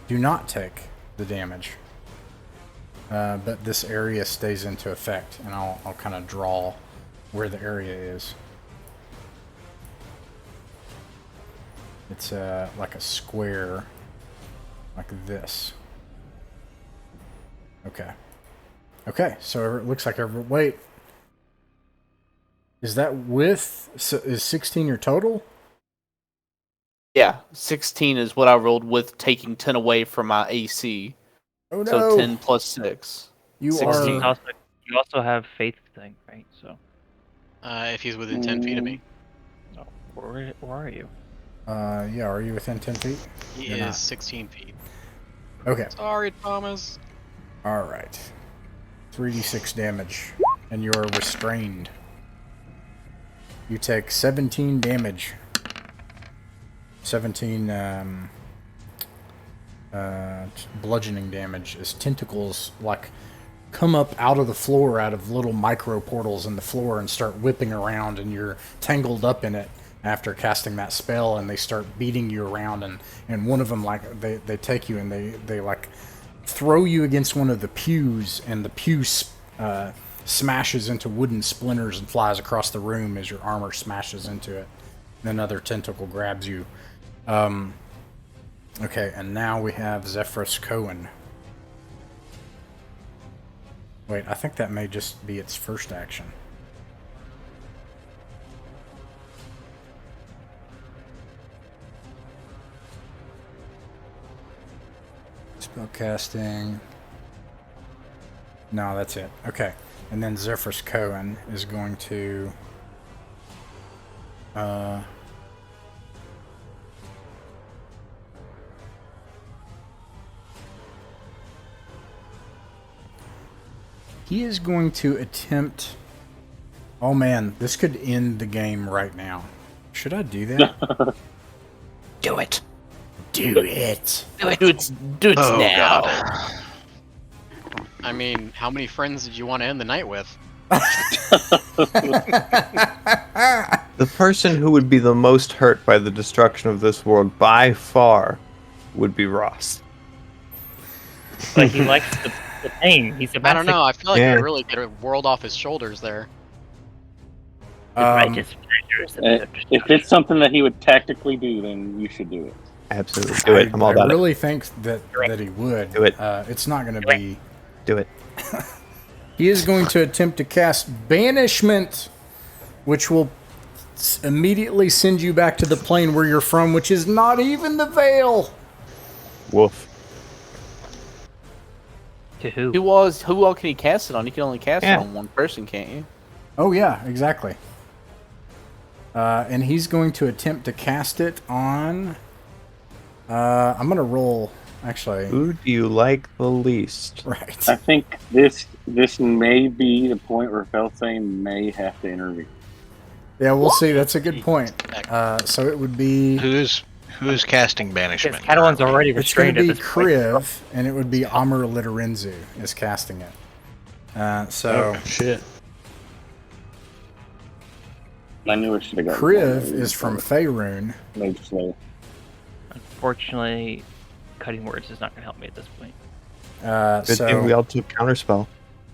do not take the damage. But this area stays into effect, and I'll kind of draw where the area is. It's like a square, like this. Okay. Okay, so it looks like wait. Is that with? So is 16 your total? Yeah, 16 is what I rolled with taking 10 away from my AC. Oh no! So 10 plus 6. You 16. are. You also have faith thing, right? So, If he's within 10 feet of me. no, where are you? Yeah. Are you within 10 feet? He You're is not. 16 feet. Okay. Sorry, Thomas. All right. 3d6 damage, and you are restrained. You take 17 damage. 17 bludgeoning damage as tentacles like come up out of the floor, out of little micro portals in the floor, and start whipping around, and you're tangled up in it after casting that spell, and they start beating you around, and one of them, like, they take you and they like throw you against one of the pews, and the pew smashes into wooden splinters and flies across the room as your armor smashes into it. Then another tentacle grabs you. Okay, and now we have Zephyrus Cohen. Wait, I think that may just be its first action. Spellcasting. No, that's it. Okay. And then Zephyrus Cohen is going to... he is going to attempt... Oh man, this could end the game right now. Should I do that? Do it. Do it. Do it Oh, now. God. I mean, how many friends did you want to end the night with? The person who would be the most hurt by the destruction of this world by far would be Ross. But he likes the pain. He's a I don't know. I feel like Yeah. I really get a world off his shoulders there. If it's something that he would tactically do, then you should do it. Absolutely. Do it. I'm all I about really think that he would. Do it. It's not going to be... it. Do it. He is going to attempt to cast Banishment, which will immediately send you back to the plane where you're from, which is not even the Veil. Woof. To who? Who all can he cast it on? You can only cast Yeah. it on one person, can't you? Oh, yeah, exactly. And he's going to attempt to cast it on. I'm going to roll. Actually, Who do you like the least? right. I think this may be the point where Felsane may have to intervene. Yeah, we'll see. That's a good point. So it would be. Who's casting Because banishment? Catalan's already It's going restrained to at be this point. Kriv, and it would be Amur Literenzu is casting it. So Oh, shit. I knew I should have got Kriv is from Faerun. Mage Slayer. Unfortunately, cutting words is not going to help me at this point. Good thing we So all took counterspell.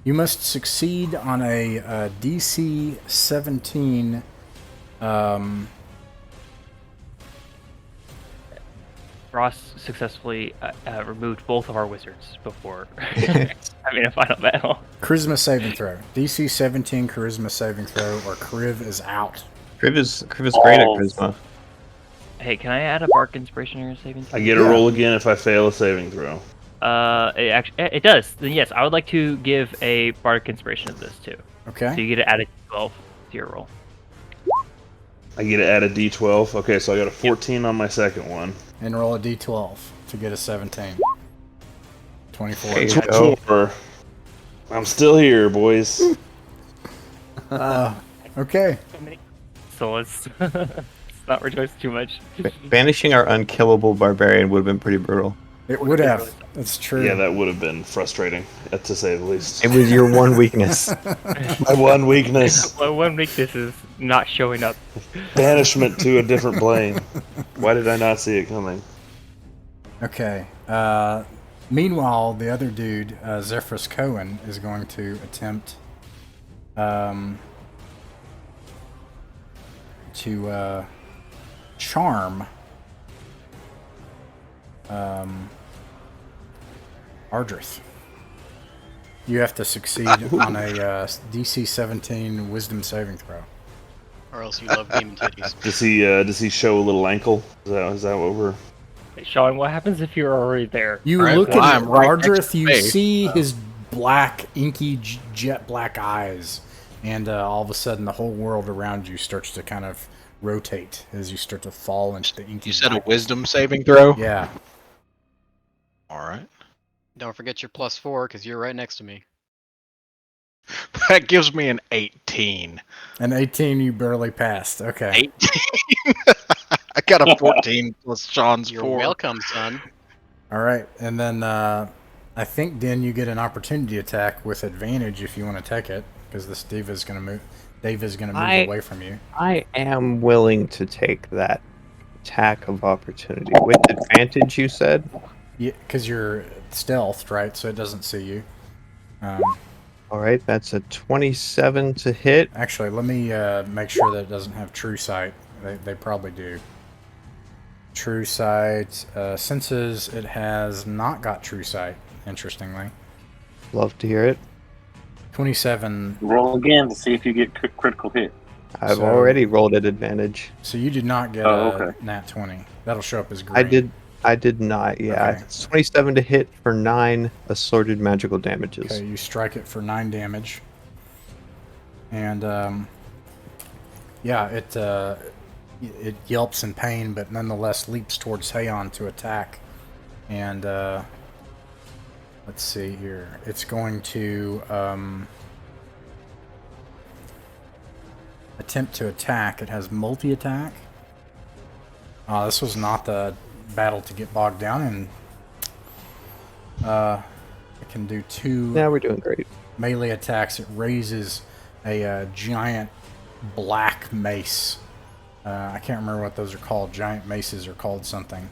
you must succeed on a DC 17. Ross successfully removed both of our wizards before having a final battle. Charisma saving throw. DC 17 charisma saving throw, or Kriv is out. Kriv is great at Oh. charisma. Hey, can I add a Bark Inspiration or saving throw? I get a roll again if I fail a saving throw. It does. Then yes, I would like to give a Bardic Inspiration of this too. Okay. So you get to add a 12 to your roll. I get to add a d12. Okay, so I got a 14 on my second one. And roll a d12 to get a 17. 24. There you go. 24. I'm still here, boys. Okay. So let's not rejoice too much. Banishing our unkillable barbarian would have been pretty brutal. It would have. That's true. Yeah, that would have been frustrating, to say the least. It was your one weakness. My one weakness. Well, one weakness is not showing up. Banishment to a different plane. Why did I not see it coming? Okay. Meanwhile, the other dude, Zephyrus Cohen, is going to attempt to charm Ardrith. You have to succeed on a DC 17 Wisdom saving throw. Or else you love demon titties. Does he show a little ankle? Is that what we're... Hey, Sean, what happens if you're already there? You Right, look well, at I'm right next Ardrith, to you Faith, see his black, inky, jet black eyes, and all of a sudden the whole world around you starts to kind of rotate as you start to fall into the inky You said a black. wisdom saving throw? Yeah. All right. Don't forget your +4, because you're right next to me. That gives me an 18. An 18 you barely passed. Okay. 18? I got a 14 plus Sean's You're 4. welcome, son. All right. And then I think, Den, you get an opportunity attack with advantage if you want to take it, because this Diva's going to move. David's going to move away from you. I am willing to take that attack of opportunity. With advantage, you said? Yeah, because you're stealthed, right? So it doesn't see you. Alright, that's a 27 to hit. Actually, let me make sure that it doesn't have true sight. They probably do. True sight. Senses, it has not got true sight, interestingly. Love to hear it. 27. Roll again to see if you get critical hit. I've So- already rolled at advantage. So you did not get Oh, a okay. nat 20. That'll show up as green. I did not, yeah. Okay. It's 27 to hit for 9 assorted magical damages. Okay, you strike it for 9 damage. And, yeah, it yelps in pain, but nonetheless leaps towards Heion to attack. And, let's see here. It's going to, attempt to attack. It has multi-attack. This was not the battle to get bogged down in. It can do 2 Yeah, we're doing great. melee attacks. It raises a giant black mace. I can't remember what those are called. Giant maces are called something.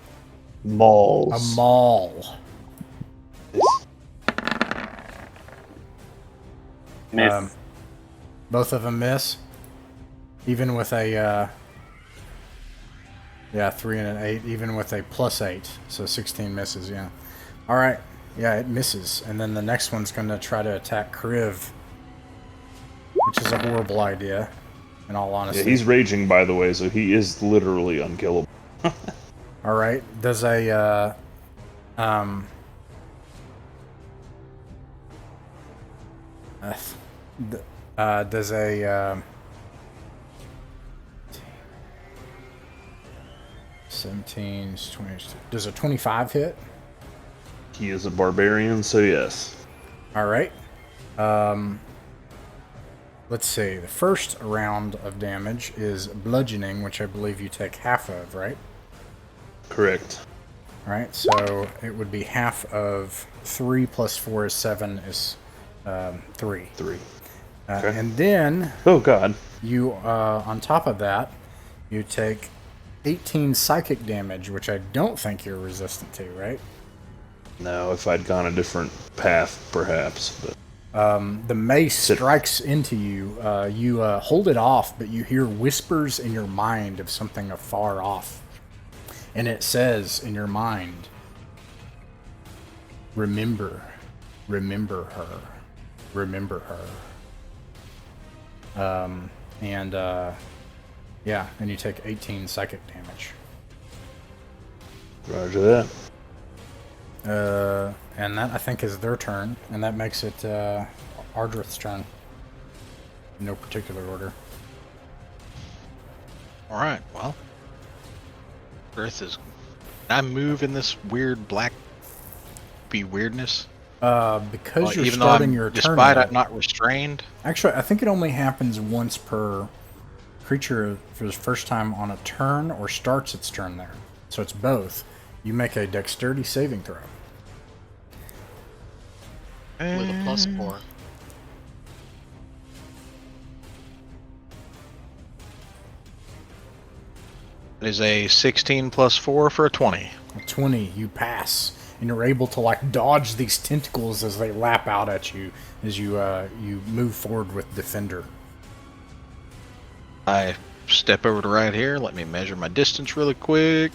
Mauls. A maul. Miss. Both of them miss. Even with a, 3 and an 8. Even with a +8. So 16 misses, yeah. Alright. Yeah, it misses. And then the next one's going to try to attack Kriv. Which is a horrible idea, in all honesty. Yeah, he's raging, by the way, so he is literally unkillable. Alright. Does a, does a 17, 20. Does a 25 hit? He is a barbarian, so yes. All right. Let's see. The first round of damage is bludgeoning, which I believe you take half of, right? Correct. All right. So it would be half of 3 plus 4 is 7 is 3. 3. Okay. And then Oh, God. you, on top of that, you take 18 psychic damage, which I don't think you're resistant to, right? No, if I'd gone a different path, perhaps. But the mace strikes into you. You hold it off, but you hear whispers in your mind of something afar off. And it says in your mind, remember her. Remember her. Yeah, and you take 18 psychic damage. Roger that. And that, I think, is their turn, and that makes it Ardrith's turn. In no particular order. Alright, well. Earth is... Can I move in this weird black... weirdness? Because you're even starting though your turn... Despite I'm not restrained? Actually, I think it only happens once per creature for the first time on a turn, or starts its turn there. So it's both. You make a dexterity saving throw. With a +4. It is a 16 plus 4 for a 20. A 20, you pass, and you're able to like dodge these tentacles as they lap out at you as you move forward with Defender. I step over to right here. Let me measure my distance really quick.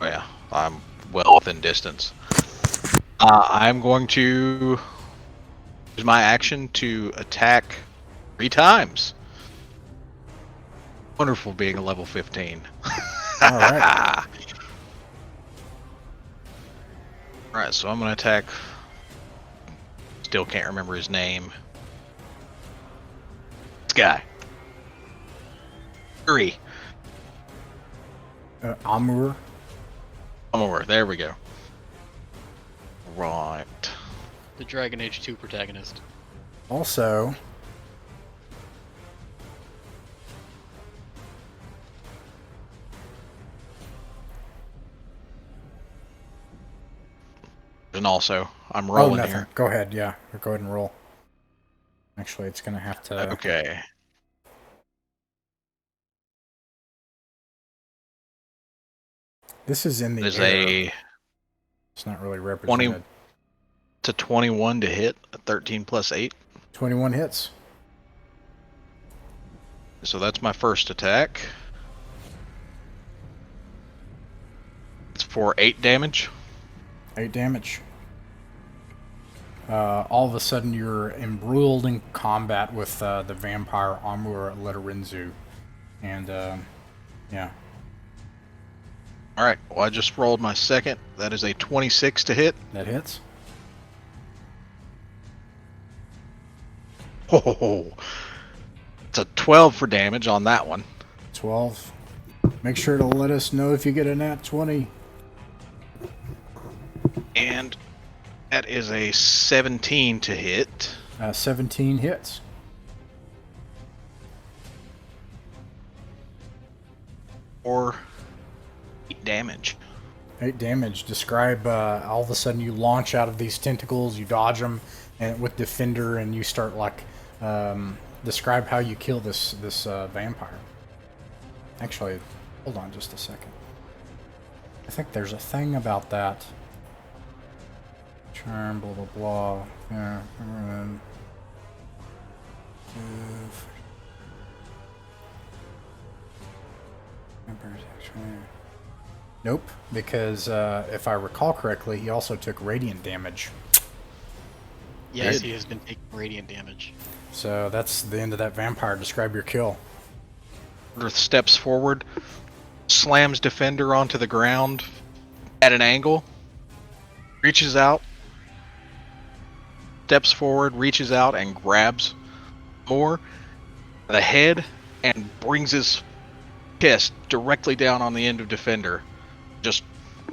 Oh, yeah, I'm well within distance. I'm going to use my action to attack 3 times. Wonderful being a level 15. All right. Alright, so I'm going to attack... Still can't remember his name. This guy. 3. Amur. Amur, there we go. Right. The Dragon Age 2 protagonist. Also, And also, I'm rolling nothing. here. Go ahead, yeah. Go ahead and roll. Actually, it's going to have to... Okay. This is in the There's air. a It's not really represented. 20 to 21 to hit, a 13 plus 8. 21 hits. So that's my first attack. It's for 8 damage. 8 damage. All of a sudden, you're embroiled in combat with the vampire Amur Letarinzu. And, yeah. Alright, well I just rolled my second. That is a 26 to hit. That hits. Oh, it's a 12 for damage on that one. 12. Make sure to let us know if you get a nat 20. And that is a 17 to hit. 17 hits. Or 8 damage. 8 damage. Describe, all of a sudden you launch out of these tentacles, you dodge them and with Defender, and you start like, describe how you kill this vampire. Actually, hold on just a second. I think there's a thing about that. Charm, blah, blah, blah. Yeah, nope, because if I recall correctly, he also took radiant damage. Yes, Right. he has been taking radiant damage. So that's the end of that vampire. Describe your kill. Earth steps forward, slams Defender onto the ground at an angle, reaches out, steps forward, reaches out, and grabs more the head and brings his chest directly down on the end of Defender. Just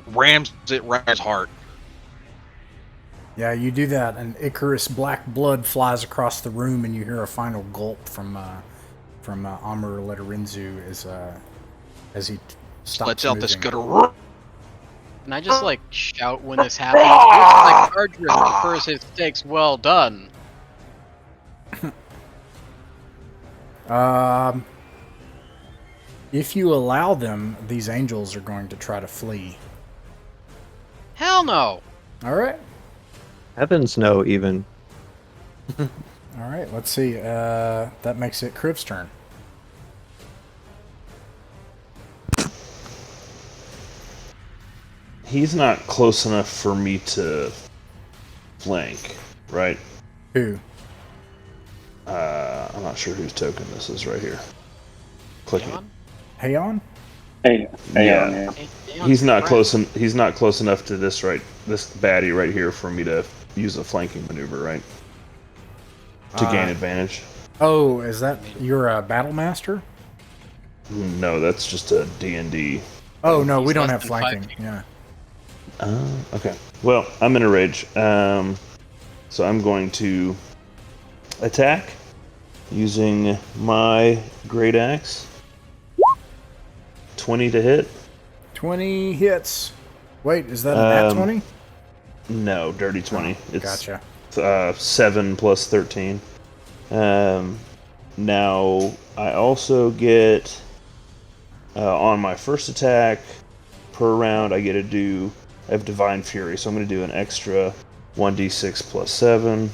rams it right in his heart. Yeah, you do that, and Icarus black blood flies across the room, and you hear a final gulp from Amur Lederinzu as he stops Lets out moving. this gutter. Can I just like shout when this happens? Looks like Ardris prefers his steaks well done. If you allow them, these angels are going to try to flee. Hell no. All right. Heavens no, even. All right, let's see. That makes it Kriv's turn. He's not close enough for me to flank, right? Who? I'm not sure whose token this is right here. Clicking. Dain? Hayon? Hey, Yeah. yeah. Dain's He's not crap. close. He's not close enough to this baddie right here for me to use a flanking maneuver, right? To gain advantage. Oh, is that you're a battle master? No, that's just a D&D. Oh no, He's we don't less have than flanking. 5 feet. Yeah. Okay. Well, I'm in a rage. So I'm going to attack using my great axe. 20 to hit. 20 hits. Wait, is that a nat 20? No, dirty 20. Oh, It's gotcha. 7 plus 13. Now I also get on my first attack per round. I have Divine Fury, so I'm going to do an extra 1d6 plus 7.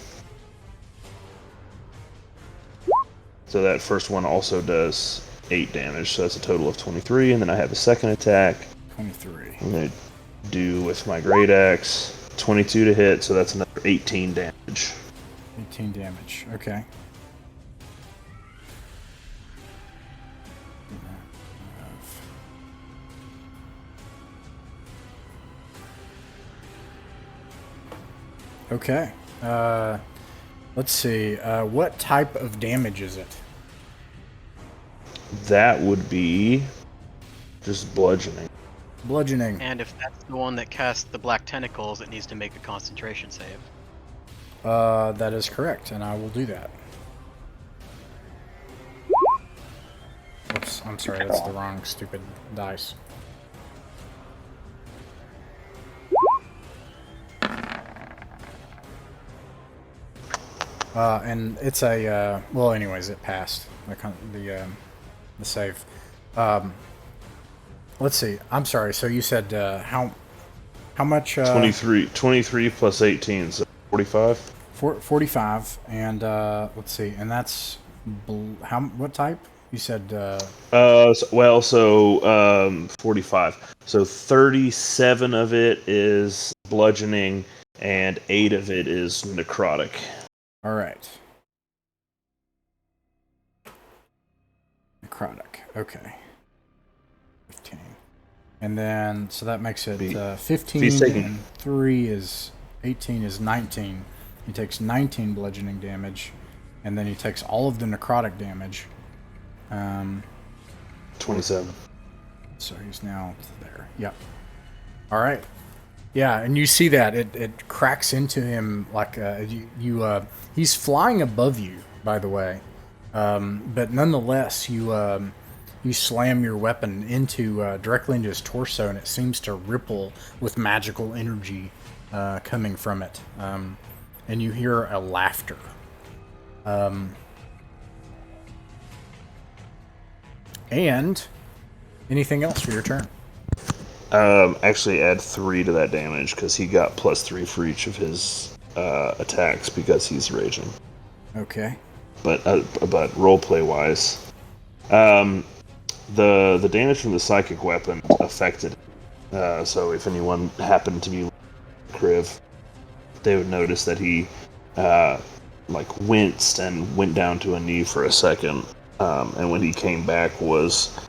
So that first one also does 8 damage, so that's a total of 23. And then I have a second attack. 23. I'm going to do with my great axe 22 to hit, so that's another 18 damage. 18 damage. Okay. Okay. Let's see. What type of damage is it? That would be just bludgeoning. Bludgeoning. And if that's the one that casts the black tentacles, it needs to make a concentration save. That is correct, and I will do that. Oops, I'm sorry, that's the wrong stupid dice. And it's a well, anyways, it passed the save. Let's see. I'm sorry. So you said how much? 23 plus 18, so 45. 45, and let's see, and that's what type? You said 45. So 37 of it is bludgeoning, and 8 of it is necrotic. all right. Necrotic. Okay. 15. And then so that makes it 15 He's taking- and 3 is 18 is 19. He takes 19 bludgeoning damage, and then he takes all of the necrotic damage. 27. So he's now there. Yep. All right. Yeah, and you see that it cracks into him like he's flying above you, by the way, but nonetheless you slam your weapon directly into his torso, and it seems to ripple with magical energy coming from it, and you hear a laughter. And anything else for your turn? Actually, add 3 to that damage because he got +3 for each of his attacks because he's raging. Okay. But roleplay wise, the damage from the psychic weapon affected. So if anyone happened to be Kriv, they would notice that he winced and went down to a knee for a second, and when he came back was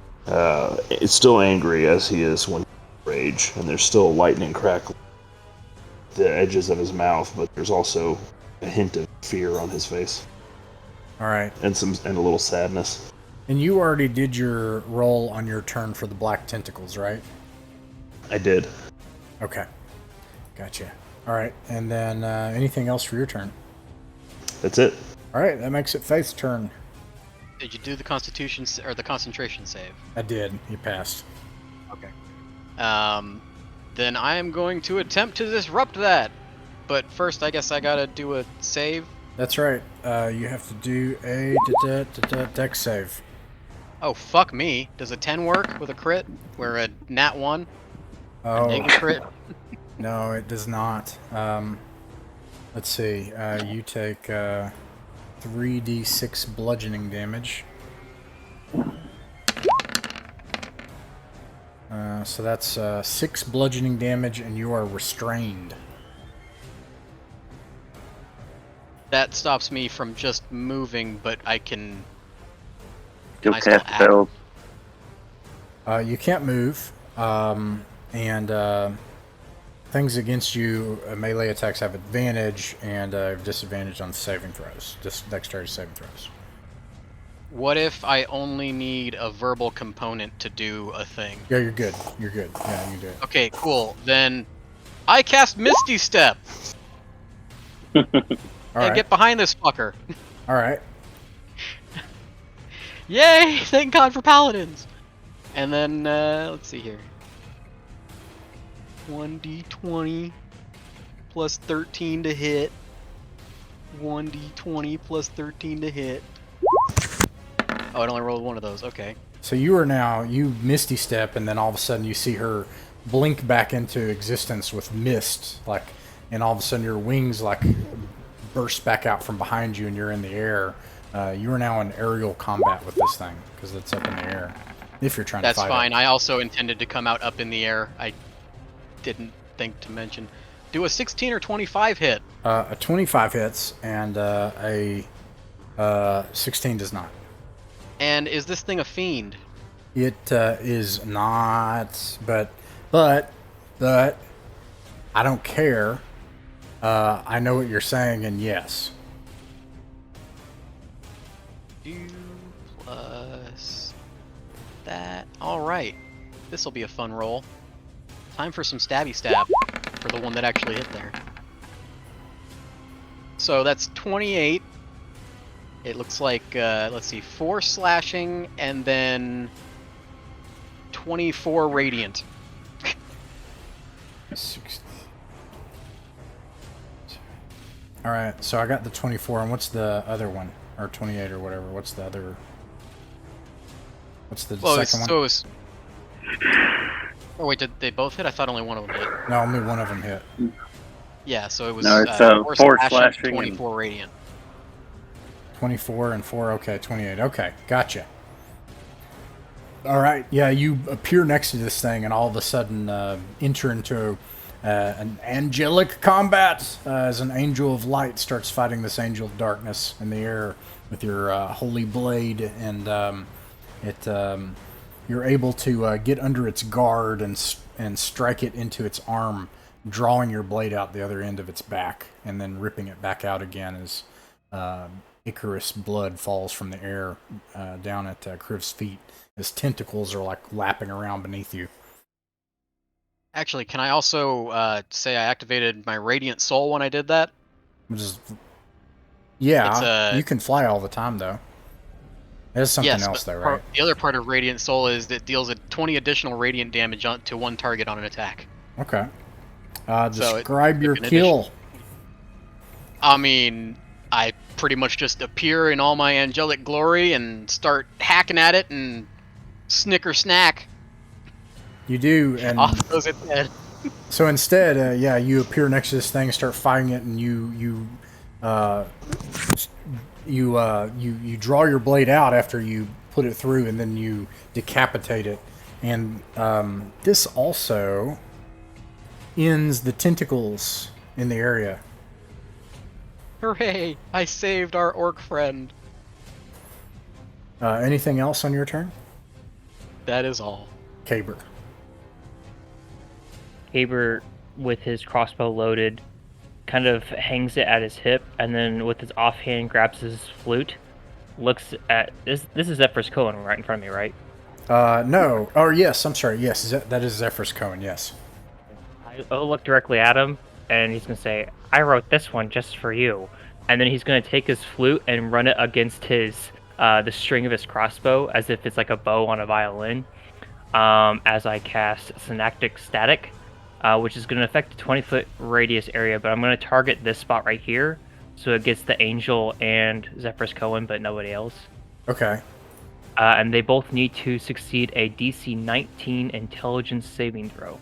it's still angry as he is when rage, and there's still lightning crackling the edges of his mouth, but there's also a hint of fear on his face. All right. And a little sadness. And you already did your roll on your turn for the black tentacles, right? I did. Okay. Gotcha. All right. And then anything else for your turn? That's it. All right. That makes it Faith's turn. Did you do the Constitution or the concentration save? I did. You passed. Okay. Then I am going to attempt to disrupt that. But first, I guess I gotta do a save. That's right. You have to do a dex save. Oh, fuck me. Does a 10 work with a crit? Where a nat 1? Oh, A crit? no, it does not. Let's see. You take 3d6 bludgeoning damage. So that's 6 bludgeoning damage, and you are restrained. That stops me from just moving, but I can... Still I still cast act. spells. You can't move, and things against you, melee attacks have advantage and disadvantage on saving throws, just dexterity saving throws. What if I only need a verbal component to do a thing? Yeah, you're good. You're good. Yeah, you can do it. Okay, cool. Then I cast Misty Step All and right. get behind this fucker. All right. Yay! Thank God for paladins. And then let's see here. 1d20 plus 13 to hit. 1d20 plus 13 to hit. Oh, I only rolled one of those. Okay. So you misty step, and then all of a sudden you see her blink back into existence with mist, like, and all of a sudden your wings like burst back out from behind you, and you're in the air. You are now in aerial combat with this thing because it's up in the air. If you're trying That's to fight fine. it. I also intended to come out up in the air. I didn't think to mention. Do a 16 or 25 hit. A 25 hits, and a 16 does not. And is this thing a fiend? It is not, but I don't care. I know what you're saying, and yes. 2 plus that. Alright. This will be a fun roll. Time for some stabby stab for the one that actually hit there. So that's 28. It looks like, let's see, 4 slashing and then 24 radiant. 60. All right, so I got the 24, and what's the other one? Or 28 or whatever. What's the other? What's the second one? So it was... Oh wait, did they both hit? I thought only one of them hit. No, only one of them hit. Yeah, so it was No, it's 4 4 slashing, slashing 24 radiant. 24 and 4, okay, 28. Okay, gotcha. All right, yeah, you appear next to this thing and all of a sudden enter into an angelic combat as an angel of light starts fighting this angel of darkness in the air with your holy blade, and you're able to get under its guard and strike it into its arm, drawing your blade out the other end of its back and then ripping it back out again as Icarus blood falls from the air down at Kriv's feet as tentacles are like lapping around beneath you. Actually, can I also say I activated my Radiant Soul when I did that? Which is, yeah, you can fly all the time though. There's something else though, right? The other part of Radiant Soul is that it deals a 20 additional radiant damage to one target on an attack. Okay. So Describe your kill. I mean, I pretty much just appear in all my angelic glory and start hacking at it and snicker snack. You do, and off goes its head. So instead, you appear next to this thing, start fighting it, and you draw your blade out after you put it through, and then you decapitate it. And this also ends the tentacles in the area. Hooray! I saved our orc friend. Anything else on your turn? That is all. Caber. Caber, with his crossbow loaded, kind of hangs it at his hip, and then with his offhand grabs his flute looks at this. This is Zephyr's Cohen right in front of me, right? No. Oh, yes. I'm sorry. Yes, that is Zephyr's Cohen. Yes. I'll look directly at him, and he's gonna say, "I wrote this one just for you." And then he's gonna take his flute and run it against the string of his crossbow, as if it's like a bow on a violin. As I cast Synaptic Static, which is gonna affect a 20-foot radius area, but I'm gonna target this spot right here, so it gets the angel and Zephyr's Cohen, but nobody else. Okay. And they both need to succeed a DC 19 Intelligence saving throw.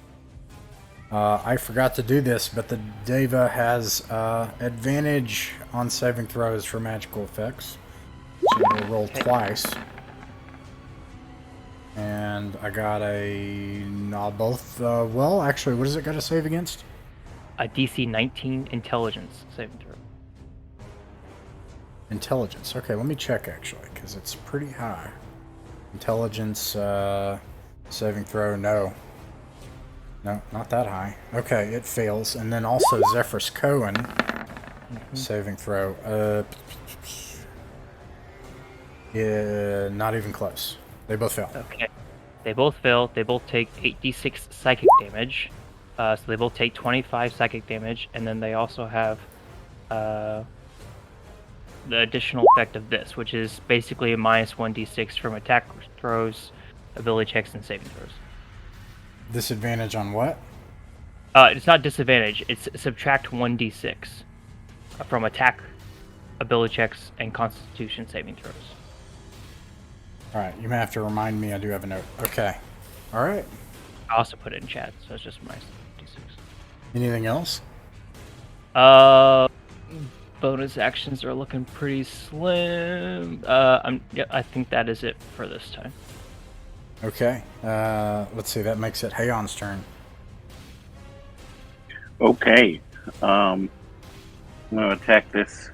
I forgot to do this, but the Deva has advantage on saving throws for magical effects. So we'll roll twice. And I got both. Well, actually, what does it got to save against? A DC 19 Intelligence saving throw. Intelligence. Okay, let me check actually, because it's pretty high. Intelligence saving throw. No, not that high. Okay, it fails. And then also Zephyr's Cohen saving throw. Yeah, not even close. They both fail. Okay. They both fail. They both take 8d6 psychic damage. So they both take 25 psychic damage, and then they also have the additional effect of this, which is basically a minus 1d6 from attack throws, ability checks, and saving throws. Disadvantage on what? It's not disadvantage. It's subtract 1d6 from attack, ability checks, and constitution saving throws. Alright, you may have to remind me. I do have a note. Okay. Alright. I also put it in chat, so it's just minus d6. Anything else? Bonus actions are looking pretty slim. I think that is it for this time. Okay. Let's see. That makes it Hayon's turn. Okay. I'm going to attack this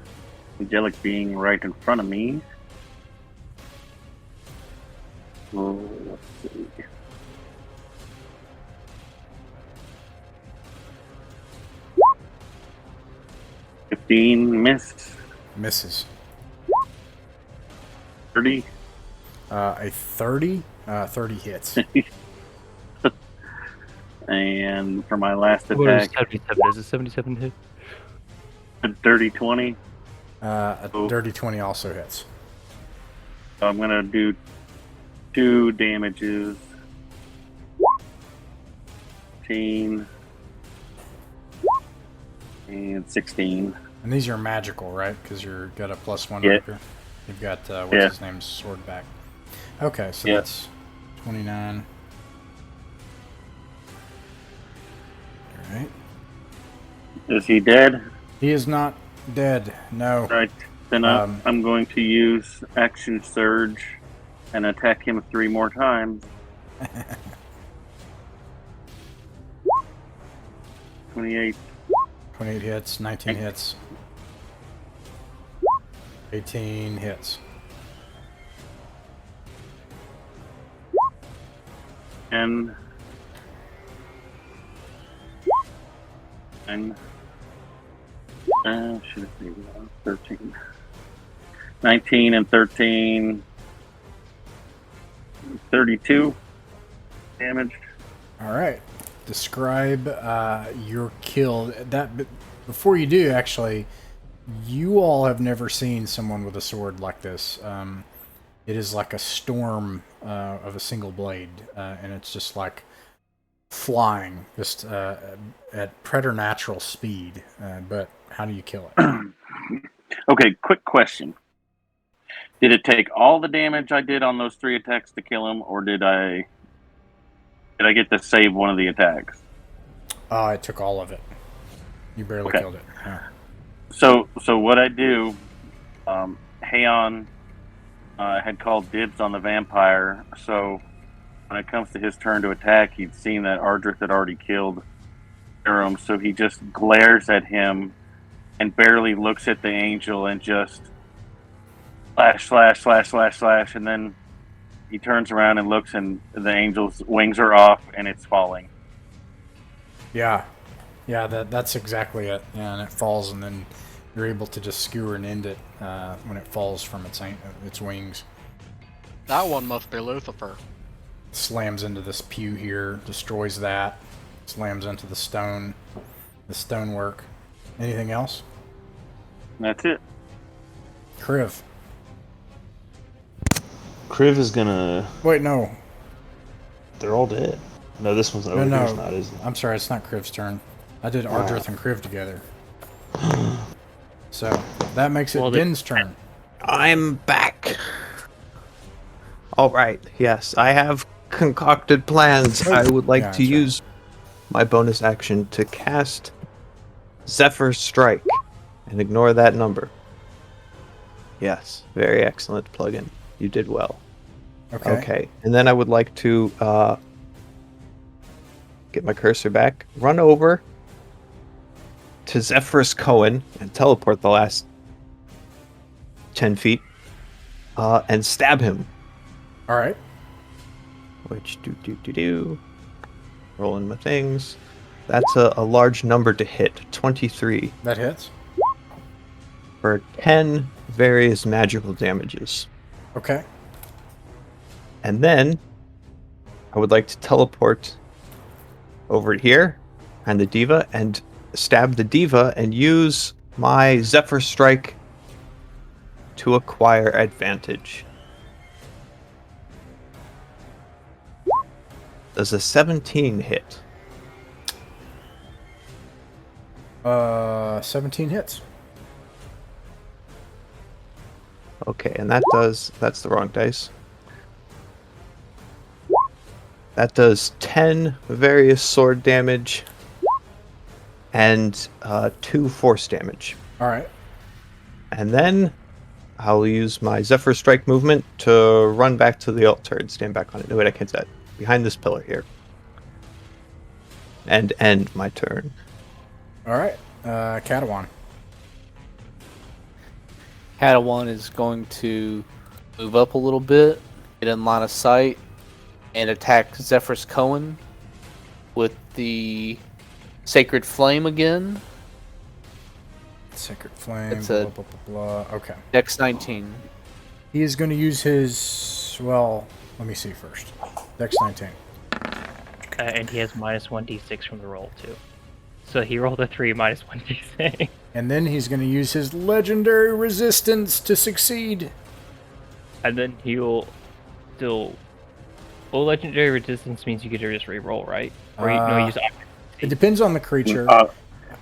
angelic being right in front of me. Oh, let's see. Misses. 30. A 30? 30 hits. And for my last What is attack, 77? Is it 77 hit? a dirty 20. A dirty 20 also hits. So I'm going to do 2 damages. 15 and 16. And these are magical, right? Because you've got a +1 Yeah. rapier. You've got, what's his name's sword back. Okay, so Yeah. that's 29. Alright. Is he dead? He is not dead, no. Right. Then I'm going to use Action Surge and attack him 3 more times. 28. 28 hits, 19 hits. 18 hits. And 13. 19 and 13. 32 damage. Alright. Describe your kill. Before you do, actually, you all have never seen someone with a sword like this. It is like a storm of a single blade, and it's just like flying, just at preternatural speed. But how do you kill it? Okay, quick question. Did it take all the damage I did on those 3 attacks to kill him, or did I get to save one of the attacks? It took all of it. You barely killed it. Yeah. So what I do, Hayon had called dibs on the vampire, so when it comes to his turn to attack, he'd seen that Ardrith had already killed Aram, so he just glares at him and barely looks at the angel and just slash, slash, slash, slash, slash, and then he turns around and looks, and the angel's wings are off and it's falling. Yeah, that's exactly it. Yeah, and it falls, and then You're able to just skewer and end it when it falls from its wings. That one must be Lucifer. Slams into this pew here, destroys that. Slams into the stonework. Anything else? That's it. Kriv. Kriv is gonna. Wait, no. They're all dead. No, this one's over. No. Here's not, is it? I'm sorry, it's not Kriv's turn. I did Ardrith and Kriv together. So, that makes it Din's turn. I'm back. All right. Yes, I have concocted plans. I would like to use my bonus action to cast Zephyr Strike and ignore that number. Yes, very excellent plugin. You did well. Okay. And then I would like to get my cursor back, run over to Zephyrus Cohen and teleport the last 10 feet and stab him. All right. Which rolling my things. That's a large number to hit. 23. That hits. For 10 various magical damages. Okay. And then I would like to teleport over here and the diva and stab the diva and use my Zephyr Strike to acquire advantage. Does a 17 hit? 17 hits. Okay, and that's the wrong dice. That does 10 various sword damage and 2 force damage. All right. And then I'll use my Zephyr Strike movement to run back to the altar and stand back on it. No, wait, I can't do that. Behind this pillar here. And end my turn. All right. Katawan. Katawan is going to move up a little bit, get in line of sight, and attack Zephyrus Cohen with the Sacred Flame again. Sacred Flame. It's blah, a blah, blah, blah. Okay. Dex 19. He is going to use his. Well, let me see first. Dex 19. And he has minus 1d6 from the roll, too. So he rolled a 3 minus 1d6. And then he's going to use his legendary resistance to succeed. And then he'll still. Well, legendary resistance means you get to just re-roll, right? Or use. It depends on the creature.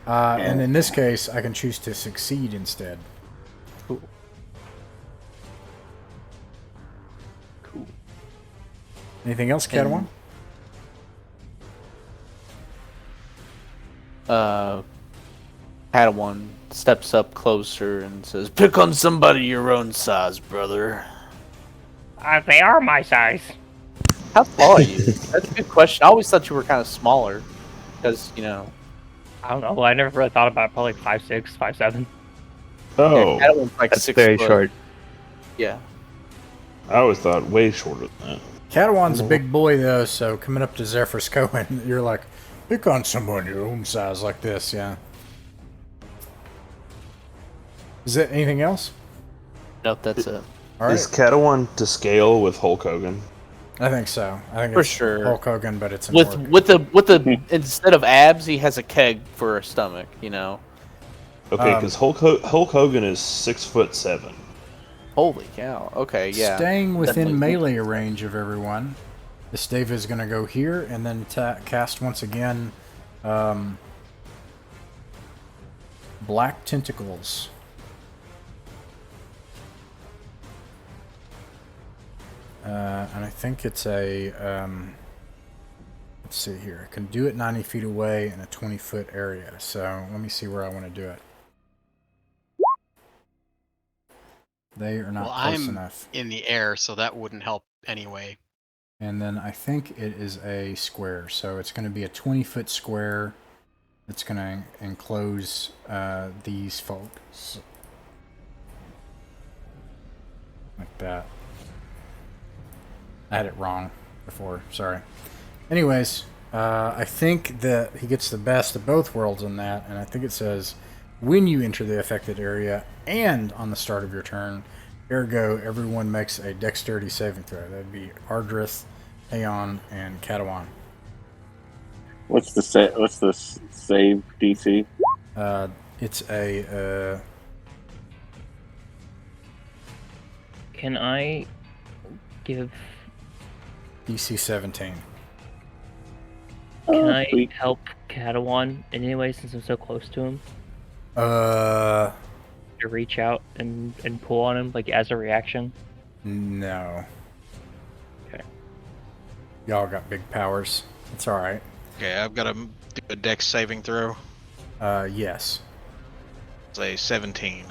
And in this case, I can choose to succeed instead. Cool. Anything else, Katawan? Padawan steps up closer and says, "Pick on somebody your own size, brother." They are my size. How tall are you? That's a good question. I always thought you were kind of smaller. Because, I don't know. I never really thought about it. Probably 5'6", 5'7". Oh, yeah, Padawan's like that's 6 very foot. short. Yeah. I always thought way shorter than that. Katawan's a big boy, though, so coming up to Zephyrus Cohen, you're like, pick on someone your own size like this, yeah. Is that anything else? Nope, that's it. All right. Is Katawan to scale with Hulk Hogan? I think so. I think For it's sure. Hulk Hogan, but it's an With orc. instead of abs, he has a keg for a stomach. Okay, because Hulk Hogan is 6'7". Holy cow! Okay, yeah. Staying within Definitely. melee range of everyone, the stave is going to go here and then cast once again Black Tentacles. And I think it's a, let's see here. I can do it 90 feet away in a 20-foot area. So let me see where I want to do it. They are not close enough. In the air, so that wouldn't help anyway. And then I think it is a square. So it's going to be a 20-foot square. It's going to enclose these folks. Like that. I had it wrong before, sorry. Anyways, I think that he gets the best of both worlds in that, and I think it says when you enter the affected area and on the start of your turn. Ergo, everyone makes a dexterity saving throw. That'd be Ardrith, Aeon, and Katawan. What's the save DC? It's a Can I give? DC 17. Can I Sweet. help Katawan in any way since I'm so close to him? To reach out and pull on him, like as a reaction? No. Okay. Y'all got big powers. It's alright. Okay, I've got to do a dex saving throw. Yes. It's a 17.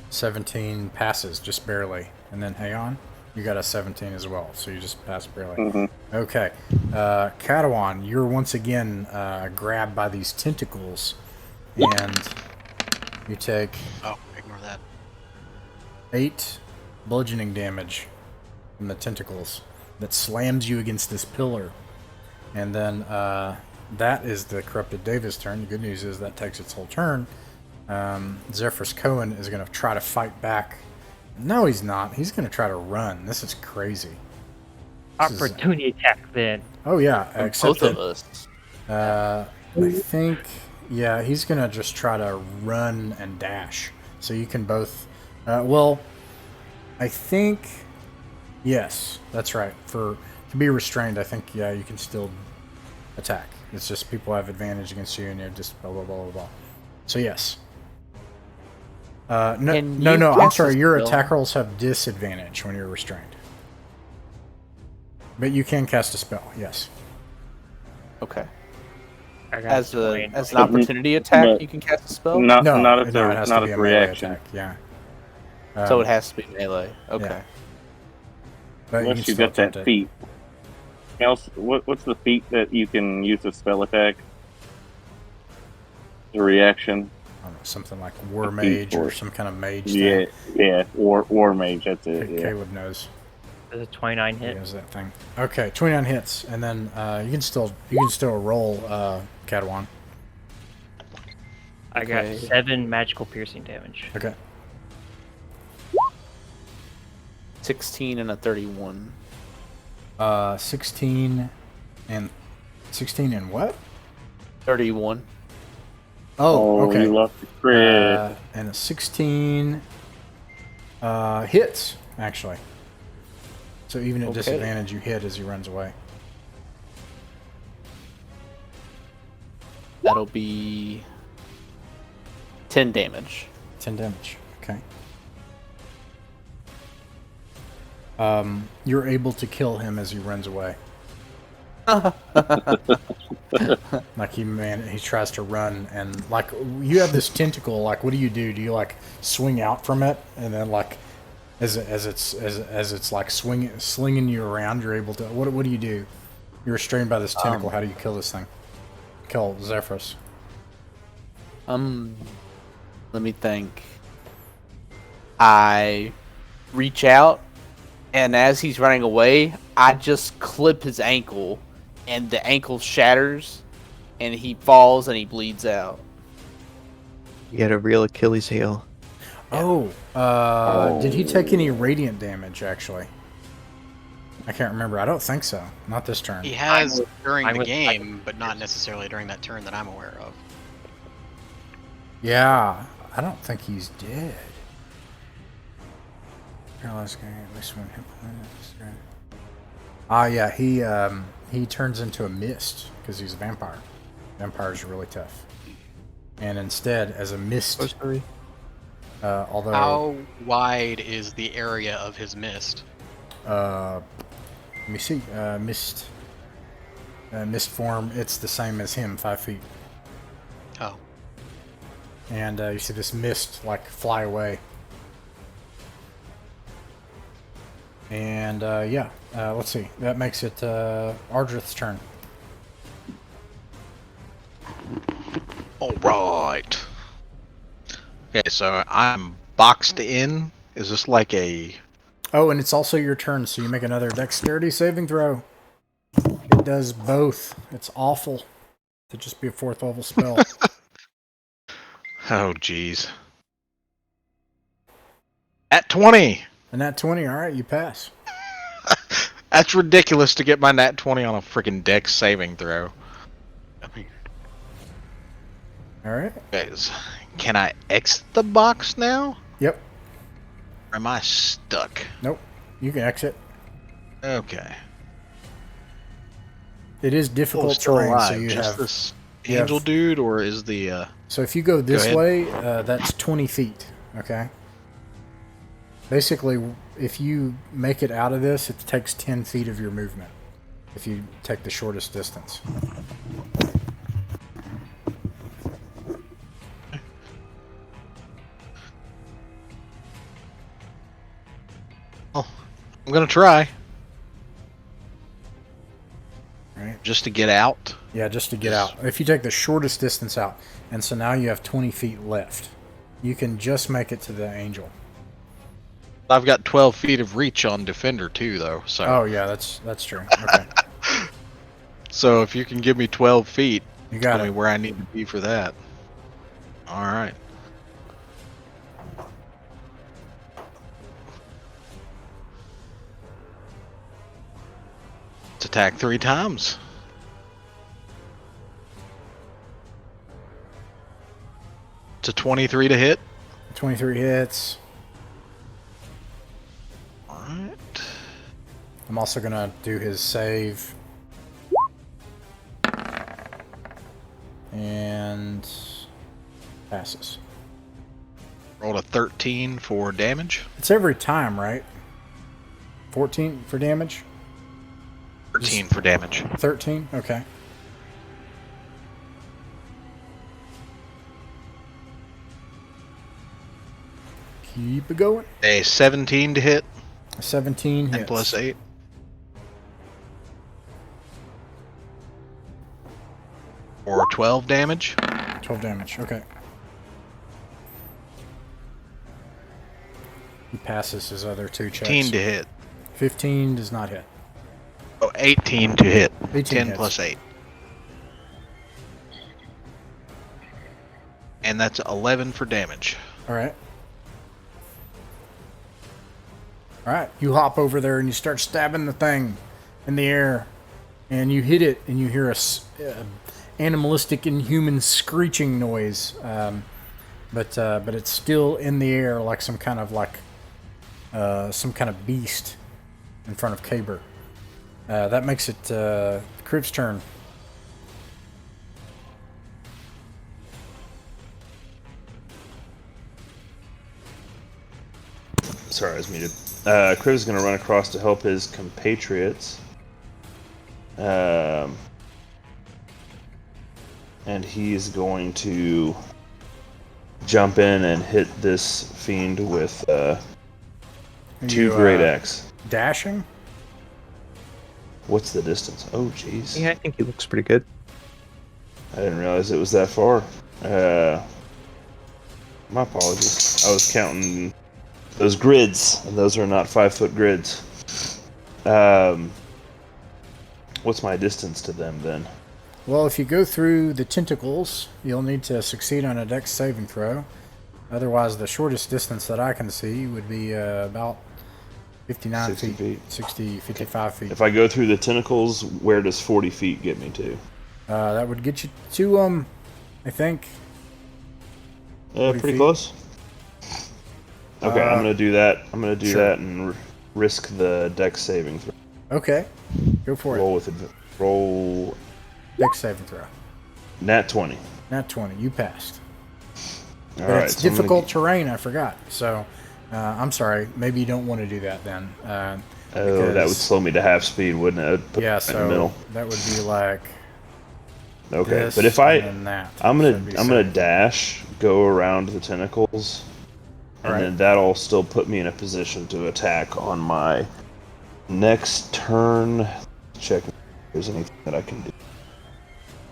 17 passes, just barely. And then Aeon, you got a 17 as well, so you just passed barely. Mm-hmm. Okay. Katawan, you're once again grabbed by these tentacles, and you take Oh, ignore that. 8 bludgeoning damage from the tentacles that slams you against this pillar. And then that is the Corrupted Davis turn. The good news is that takes its whole turn. Zephyrus Cohen is going to try to fight back. No, he's not. He's going to try to run. This is crazy. Opportunity attack then. Oh, yeah. From Except both of that, us. I think, yeah, he's going to just try to run and dash. So you can both, well, I think, yes, that's right. To be restrained, I think, yeah, you can still attack. It's just people have advantage against you and you're just blah, blah, blah, blah, blah. So, yes. No, I'm cast sorry. a Your spell? attack rolls have disadvantage when you're restrained. But you can cast a spell, yes. Okay. I got As explained. an opportunity attack, But- you can cast a spell. Not No, as no, a it has not to be as a a melee reaction. attack, yeah. So it has to be melee. Okay. yeah. But you Unless can you still got that attempt it. feat. Else, what's the feat that you can use a spell attack? The reaction. I don't know, something like War A feat Mage or for- some kind of mage Yeah, thing. yeah. War mage. That's it. Yeah. Caleb knows. There's a 29 He hit. knows that thing. Okay, 29 hits, and then you can still roll Katawan. I got Okay. 7 magical piercing damage. Okay. 16 and a 31. 16 and what? 31. Oh, okay. You lost the crit. And a 16 hits, actually. So even at Okay. disadvantage, you hit as he runs away. That'll be 10 damage. 10 damage. Okay. You're able to kill him as he runs away. Like he tries to run, and like you have this tentacle. Like, what do? Do you like swing out from it, and then like as it's like slinging you around, you're able to. What do you do? You're restrained by this tentacle. How do you kill this thing? Kill Zephyrus. Let me think. I reach out, and as he's running away, I just clip his ankle, and the ankle shatters, and he falls and he bleeds out. You get a real Achilles heel. Oh, did he take any radiant damage? Actually, I can't remember. I don't think so. Not this turn. He has during I'm the with- game, but not necessarily during that turn that I'm aware of. Yeah, I don't think he's dead. Paralyzed guy, at least one hit point. Ah, yeah, he turns into a mist because he's a vampire. Vampires are really tough. And instead, as a mist, although How wide is the area of his mist? let me see, mist form, it's the same as him, 5 feet. Oh, And you see this mist like fly away. And yeah, let's see. That makes it Ardrith's turn. All right. Okay, so I'm boxed in. Is this like a? Oh, and it's also your turn, so you make another dexterity saving throw. It does both. It's awful to just be a 4th level spell. Oh, jeez. At 20. And that 20, all right, you pass. That's ridiculous to get my nat 20 on a freaking dex saving throw. All right. Guys, can I exit the box now? Yep. Or am I stuck? Nope. You can exit. Okay. It is Oh, difficult still terrain, alive. so you Just have. this you angel have- dude, or is the So if you go this ahead. way, that's 20 feet. Okay. Basically, if you make it out of this, it takes 10 feet of your movement. If you take the shortest distance. Oh, I'm gonna try Right. just to get out. Yeah, just to get out. If you take the shortest distance out, and so now you have 20 feet left, you can just make it to the angel. I've got 12 feet of reach on defender too, though. So Oh yeah, that's true. Okay, so if you can give me 12 feet, you got tell me it. where I need to be for that. All right. Let's attack 3 times. It's a 23 to hit. 23 hits. All right. I'm also gonna do his save. And passes. Rolled a 13 for damage. It's every time, right? 14 for damage? 13 for damage. 13? Okay. Keep it going. A 17 to hit. 17 hits. And plus 8. Or 12 damage. 12 damage. Okay. He passes his other 2 checks. 15 to hit. 15 does not hit. Oh, 18 to hit. 18 10 hits. plus 8. And that's 11 for damage. Alright. Alright, you hop over there and you start stabbing the thing in the air. And you hit it and you hear a animalistic, inhuman screeching noise. But it's still in the air like some kind of beast in front of Caber. That makes it Crib's turn. Sorry, I was muted. Crib is going to run across to help his compatriots. And he's going to jump in and hit this fiend with 2 great axe. Dashing? What's the distance? Oh, jeez. Yeah, I think he looks pretty good. I didn't realize it was that far. My apologies. I was counting those grids, and those are not 5-foot grids. What's my distance to them then? Well, if you go through the tentacles, you'll need to succeed on a dex saving throw. Otherwise, the shortest distance that I can see would be about 59 60 feet. 60, 55 feet. If I go through the tentacles, where does 40 feet get me to? That would get you to, I think. Pretty feet. close. Okay, I'm gonna do that. I'm gonna do Sure. that and risk the dex saving throw. Okay, go for Roll it. with roll Dex saving throw. nat 20. Nat 20, you passed. All But right, it's so I'm gonna difficult terrain, I forgot. So, I'm sorry. Maybe you don't want to do that then. Oh, that would because- slow me to half speed, wouldn't it? It'd put Yeah, me in the middle. so that would be like Okay, this but if and then that. I'm Should be gonna safe. dash, go around the tentacles, and Alright. then that'll still put me in a position to attack on my next turn. Check if there's anything that I can do.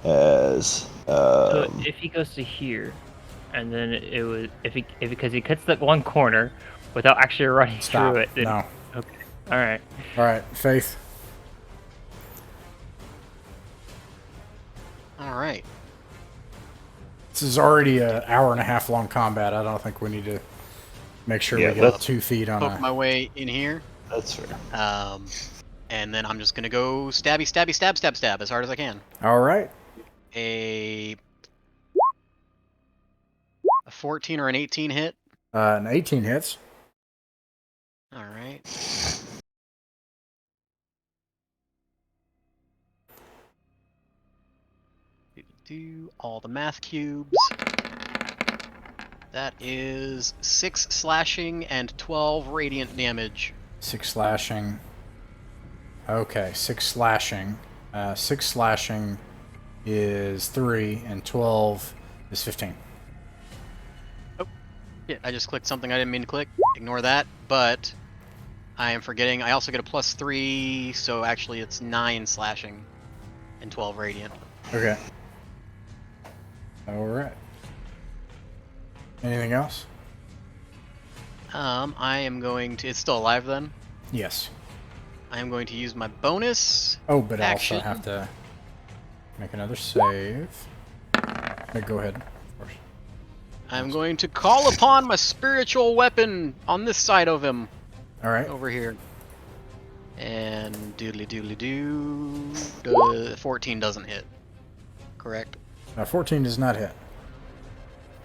As So if he goes to here, and then it would because he cuts that one corner without actually running Stop. through it. Then, No. Okay. All right. All right, Faith. All right. This is already an hour and a half long combat. I don't think we need to make sure Yeah, we get that's- 2 feet on Poke a... my way in here. That's fair. And then I'm just gonna go stabby, stabby, stab, stab, stab as hard as I can. All right. A 14 or an 18 hit. An 18 hits. All right. Do all the math cubes. That is 6 slashing and 12 radiant damage. 6 slashing. Okay, 6 slashing. 6 slashing is 3, and 12 is 15. Yeah, I just clicked something I didn't mean to click. Ignore that. But I am forgetting. I also get a +3, so actually it's 9 slashing and 12 radiant. Okay. All right. Anything else? I am going to. It's still alive then. Yes. I am going to use my bonus. Oh, but I action. also have to make another save. Okay, go ahead. Of course. I'm going to call upon my spiritual weapon on this side of him. All right. Over here. And doodly doodly doo. 14 doesn't hit. Correct? 14 does not hit.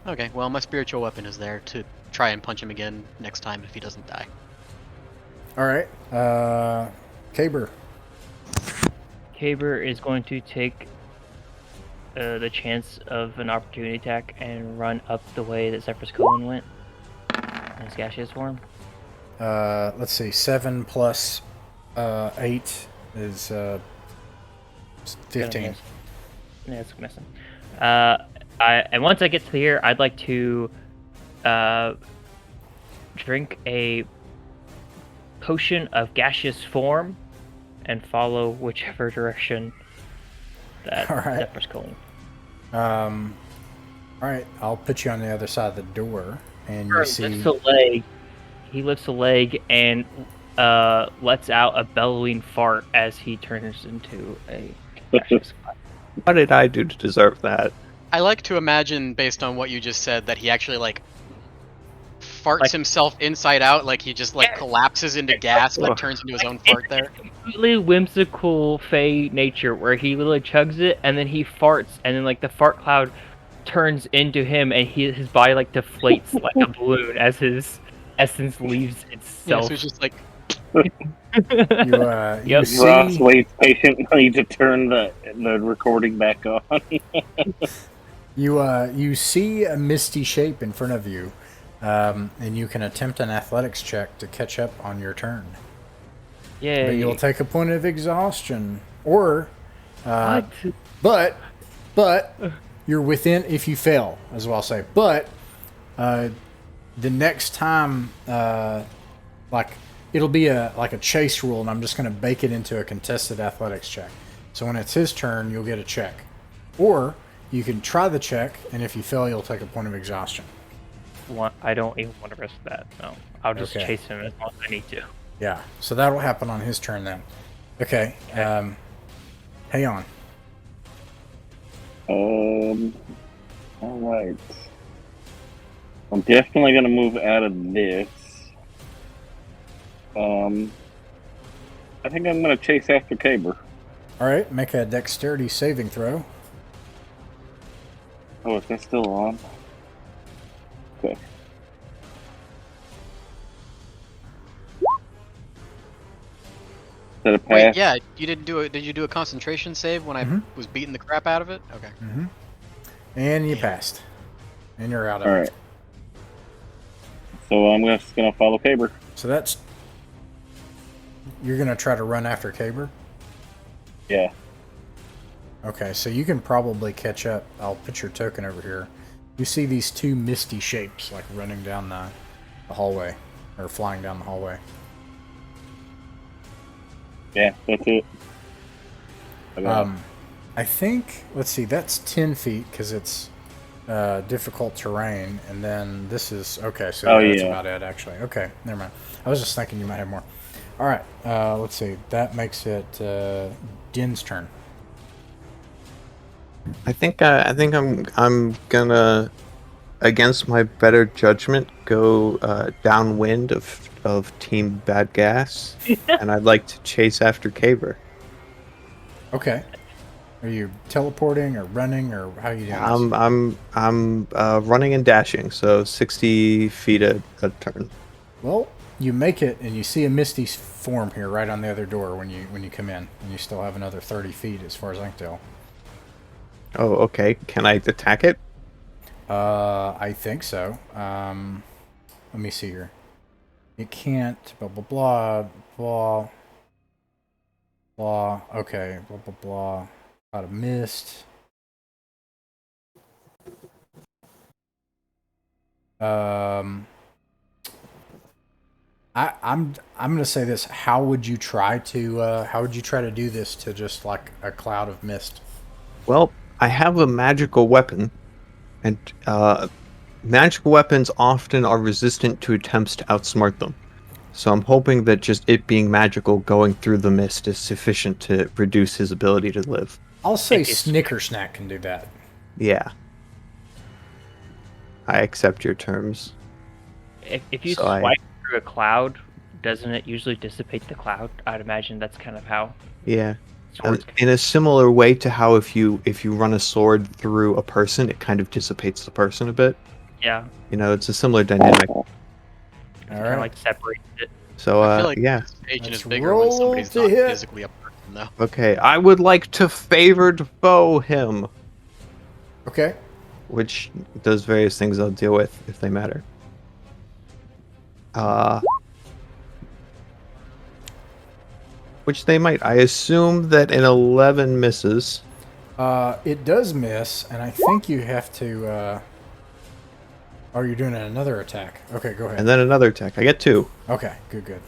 Okay, well, my spiritual weapon is there to try and punch him again next time if he doesn't die. All right. Caber. Caber is going to take the chance of an opportunity attack and run up the way that Zephyr's Cohen went in his gaseous form. Let's see. 7 plus 8 is 15. Yeah, it's missing. And once I get to here, I'd like to drink a potion of gaseous form and follow whichever direction that All right. Zephyr's going. All right. I'll put you on the other side of the door, and you see. He lifts a leg and lets out a bellowing fart as he turns into a gaseous cloud. What did I do to deserve that? I like to imagine, based on what you just said, that he actually, farts himself inside out, he just, collapses into gas, turns into his own fart there. Completely whimsical Fey nature, where he literally chugs it, and then he farts, and then, the fart cloud turns into him, and his body, deflates like a balloon as his essence leaves Yeah, itself. so he's just You see. Ross waits patiently to turn the recording back on. You see a misty shape in front of you, and you can attempt an athletics check to catch up on your turn. Yeah. But you'll take a point of exhaustion, or, What? but you're within if you fail, as well. I'll say, but the next time, it'll be a chase rule, and I'm just going to bake it into a contested athletics check. So when it's his turn, you'll get a check, or you can try the check, and if you fail, you'll take a point of exhaustion. I don't even want to risk that. No, I'll just Okay. chase him as long as I need to. Yeah, so that'll happen on his turn then. Okay. Hang on. All right. I'm definitely gonna move out of this. I think I'm gonna chase after Caber. All right, make a dexterity saving throw. Oh, is that still on? Okay. Is that a pass? Wait, yeah, you didn't do it. Did you do a concentration save when I Mhm. was beating the crap out of it? Okay. And you passed. And you're out of All it. right. So I'm just gonna follow Caber. So that's... You're going to try to run after Caber? Yeah. Okay, so you can probably catch up. I'll put your token over here. You see these two misty shapes, running down the hallway. Or flying down the hallway. Yeah, that's it. I think... Let's see, that's 10 feet, because it's difficult terrain. And then this is... Okay, so that's about it, actually. Okay, never mind. I was just thinking you might have more. All right, let's see. That makes it Din's turn. I think I'm gonna, against my better judgment, go downwind of Team Bad Gas, and I'd like to chase after Caver. Okay. Are you teleporting or running or how are you doing this? I'm running and dashing, so 60 feet a turn. Well, you make it and you see a misty form here right on the other door when you come in, and you still have another 30 feet as far as I can tell. Oh, okay. Can I attack it? I think so. Let me see here. It can't. Blah blah blah blah blah. Okay. Blah blah blah. Out of mist. I'm gonna say this. How would you try to do this to just like a cloud of mist? Well, I have a magical weapon, and magical weapons often are resistant to attempts to outsmart them. So I'm hoping that just it being magical going through the mist is sufficient to reduce his ability to live. I'll say Snicker Snack can do that. Yeah. I accept your terms. If you So swipe through a cloud, doesn't it usually dissipate the cloud? I'd imagine that's kind of how Yeah. swords. In a similar way to how if you run a sword through a person, it kind of dissipates the person a bit. Yeah, You know, it's a similar dynamic. All kind of right. like separates it. So I feel like yeah. this agent Let's is bigger when roll somebody's to not hit. physically a person, though. Okay, I would like to favored foe him, Okay. which does various things I'll deal with if they matter. Which they might. I assume that an 11 misses. It does miss, and I think you have to. Oh, you're doing another attack. Okay, go ahead. And then another attack. I get 2. Okay, good.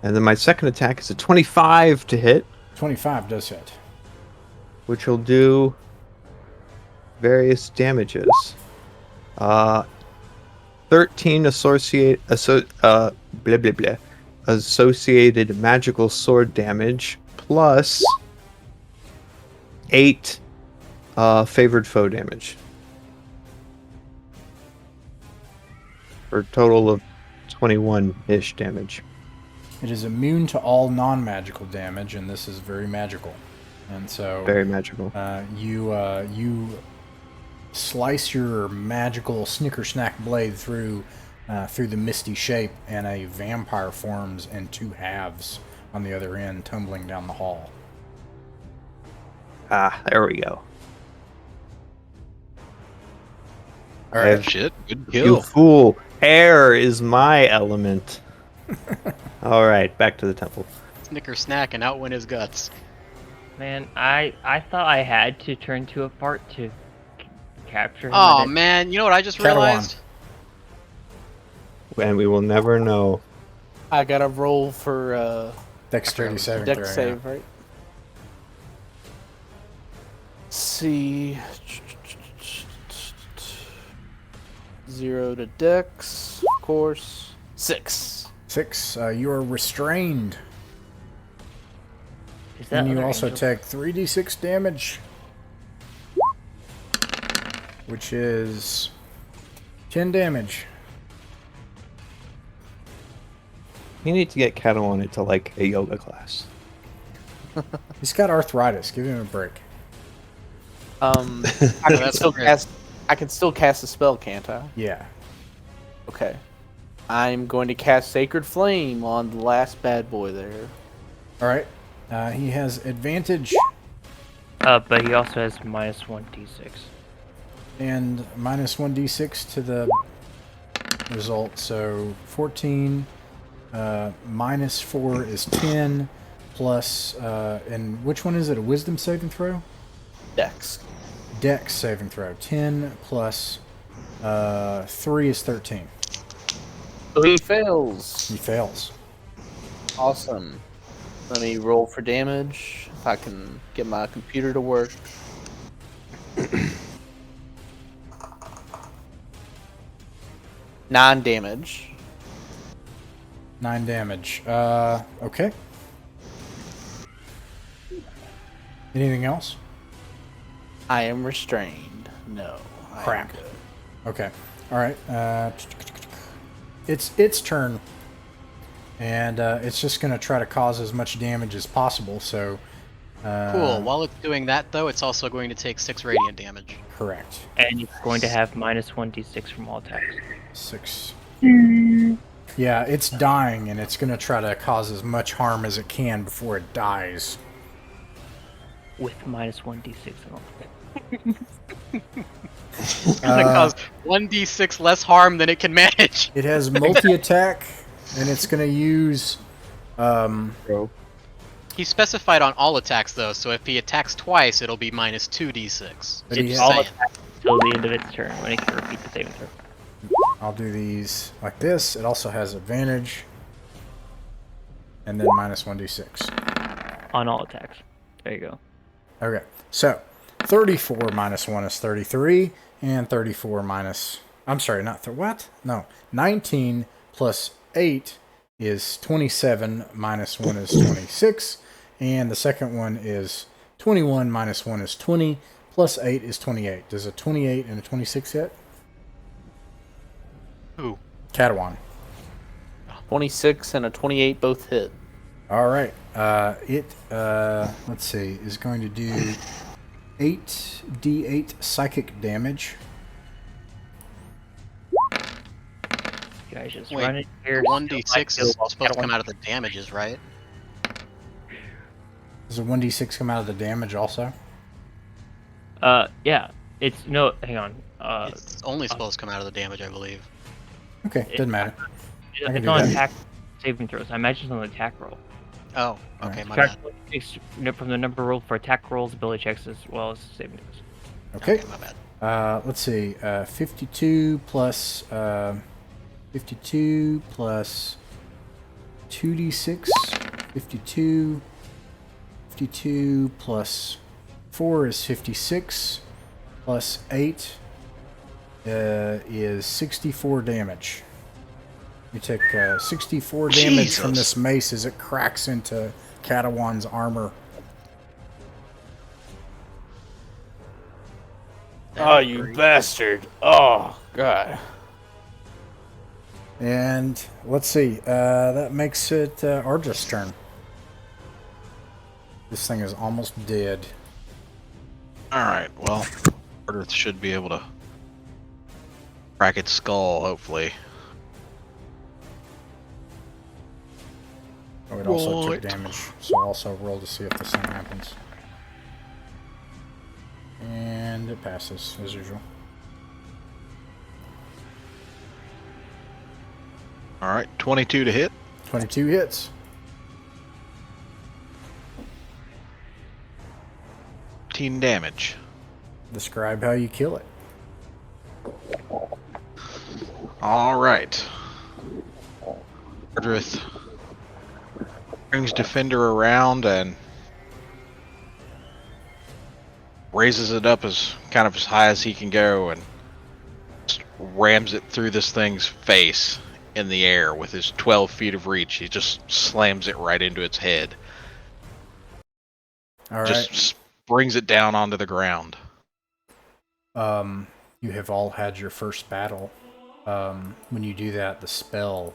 And then my second attack is a 25 to hit, 25 does hit. which will do various damages. 13 associated magical sword damage, plus 8 favored foe damage. For a total of 21-ish damage. It is immune to all non-magical damage, and this is very magical. And so Very magical. you slice your magical Snicker Snack blade through the misty shape, and a vampire forms in 2 halves on the other end, tumbling down the hall. Ah, there we go. All right. Shit, good You kill. fool! Air is my element. All right, back to the temple. Snicker Snack and outwin his guts. Man, I thought I had to turn to a fart to capture him. Oh and man, you know what I just Catalan. realized? And we will never know. I gotta roll for Dexterity saving deck throw. save, right? Let's see. 0 to dex, of course. 6. 6. You are restrained. Is that And you other also angel? take 3d6 damage, which is 10 damage. You need to get Catalan into like a yoga class. He's got arthritis. Give him a break. I can that's still great. cast. I can still cast a spell, can't I? Yeah. Okay. I'm going to cast Sacred Flame on the last bad boy there. All right. He has advantage But he also has -1d6. and minus 1d6 to the result. So 14 minus 4 is 10 plus, and which one is it? A wisdom saving throw? Dex. Dex saving throw. 10 plus 3 is 13. So he fails. He fails. Awesome. Let me roll for damage. If I can get my computer to work. 9 damage. 9 damage. Okay. Anything else? I am restrained. No. I am Crap. good. Okay. All right. It's its turn, and it's just going to try to cause as much damage as possible. So. Cool. While it's doing that, though, it's also going to take 6 radiant damage. Correct. And it's going to have minus 1d6 from all attacks. 6. Yeah, it's dying, and it's going to try to cause as much harm as it can before it dies. With minus 1d6 and all. It's gonna cause 1d6 less harm than it can manage. It has multi-attack, and it's going to use... He specified on all attacks, though, so if he attacks twice, it'll be minus 2d6. But he Just has- All saying. attacks until the end of its turn when it can repeat the saving throw. I'll do these like this. It also has advantage. And then minus 1d6. On all attacks. There you go. Okay, so 34 minus 1 is 33, and 34 minus... I'm sorry, not... what? No. 19 plus 8 is 27, minus 1 is 26, and the second one is 21 minus 1 is 20, plus 8 is 28. Does a 28 and a 26 hit? Who? Katawan. 26 and a 28 both hit. All right. Let's see, is going to do 8d8 psychic damage. You guys just Wait, run it here. 1d6 is supposed to come out of the damages, right? Does a 1d6 come out of the damage also? Yeah. It's no. Hang on. It's only supposed to come out of the damage, I believe. Okay, doesn't matter. I can It's do on that. attack saving throws. I imagine it's on the attack roll. Oh, okay, my Subtract bad. from the number rolled for attack rolls, ability checks, as well as saving throws. Okay. My bad. Let's see. 52 plus 52 plus 2d6. 52. 52 plus 4 is 56. Plus 8 is 64 damage. You take 64 damage from Jesus. this mace as it cracks into Katawan's armor. Oh, you bastard. Oh, God. And let's see. That makes it Ardra's turn. This thing is almost dead. Alright, well, Earth should be able to crack its skull, hopefully. Oh, it also took Right. damage, so I'll also roll to see if the same happens. And it passes, as usual. Alright, 22 to hit. 22 hits. 15 damage. Describe how you kill it. Alright. Ardrith brings Defender around and raises it up as kind of as high as he can go and just rams it through this thing's face in the air with his 12 feet of reach. He just slams it right into its head. All right. Just brings it down onto the ground. You have all had your first battle. When you do that, the spell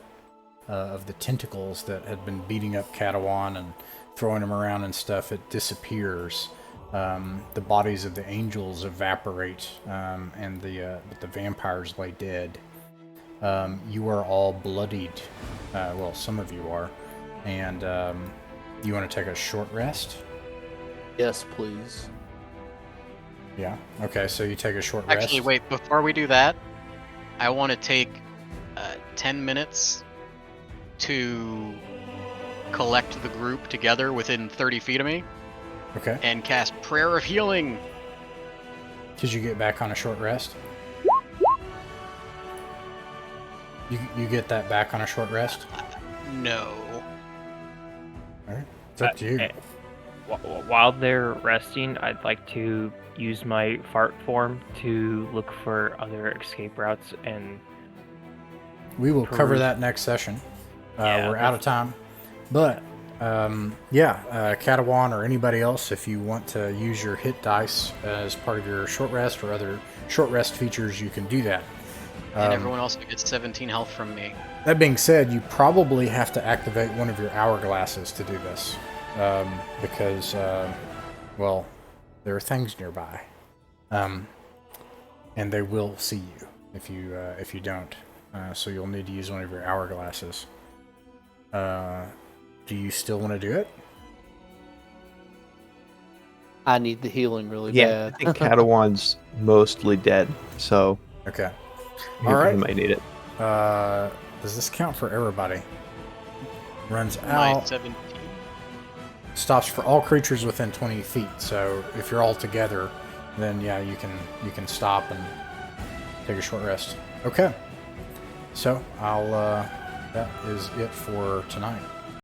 of the tentacles that had been beating up Katawan and throwing him around and stuff, it disappears. The bodies of the angels evaporate, and the vampires lay dead. You are all bloodied. Well, some of you are. And you want to take a short rest? Yes, please. Yeah. Okay, so you take a short rest. Actually, wait, before we do that, I want to take 10 minutes to collect the group together within 30 feet of me Okay. and cast Prayer of Healing. Did you get back on a short rest? You get that back on a short rest? No. Alright. It's up to you. While they're resting, I'd like to use my fart form to look for other escape routes and We will cover that next session. Yeah, we're out of time. But Katawan or anybody else, if you want to use your hit dice as part of your short rest or other short rest features, you can do that. And everyone also gets 17 health from me. That being said, you probably have to activate one of your hourglasses to do this, because, well, there are things nearby, and they will see you if you don't. So you'll need to use one of your hourglasses. Do you still want to do it? I need the healing really Yeah, bad. I think Catawan's mostly dead, so Okay. he, All right. he might need it. Does this count for everybody? Runs My out. 17. Stops for all creatures within 20 feet. So if you're all together, then yeah, you can stop and take a short rest. Okay. So I'll that is it for tonight.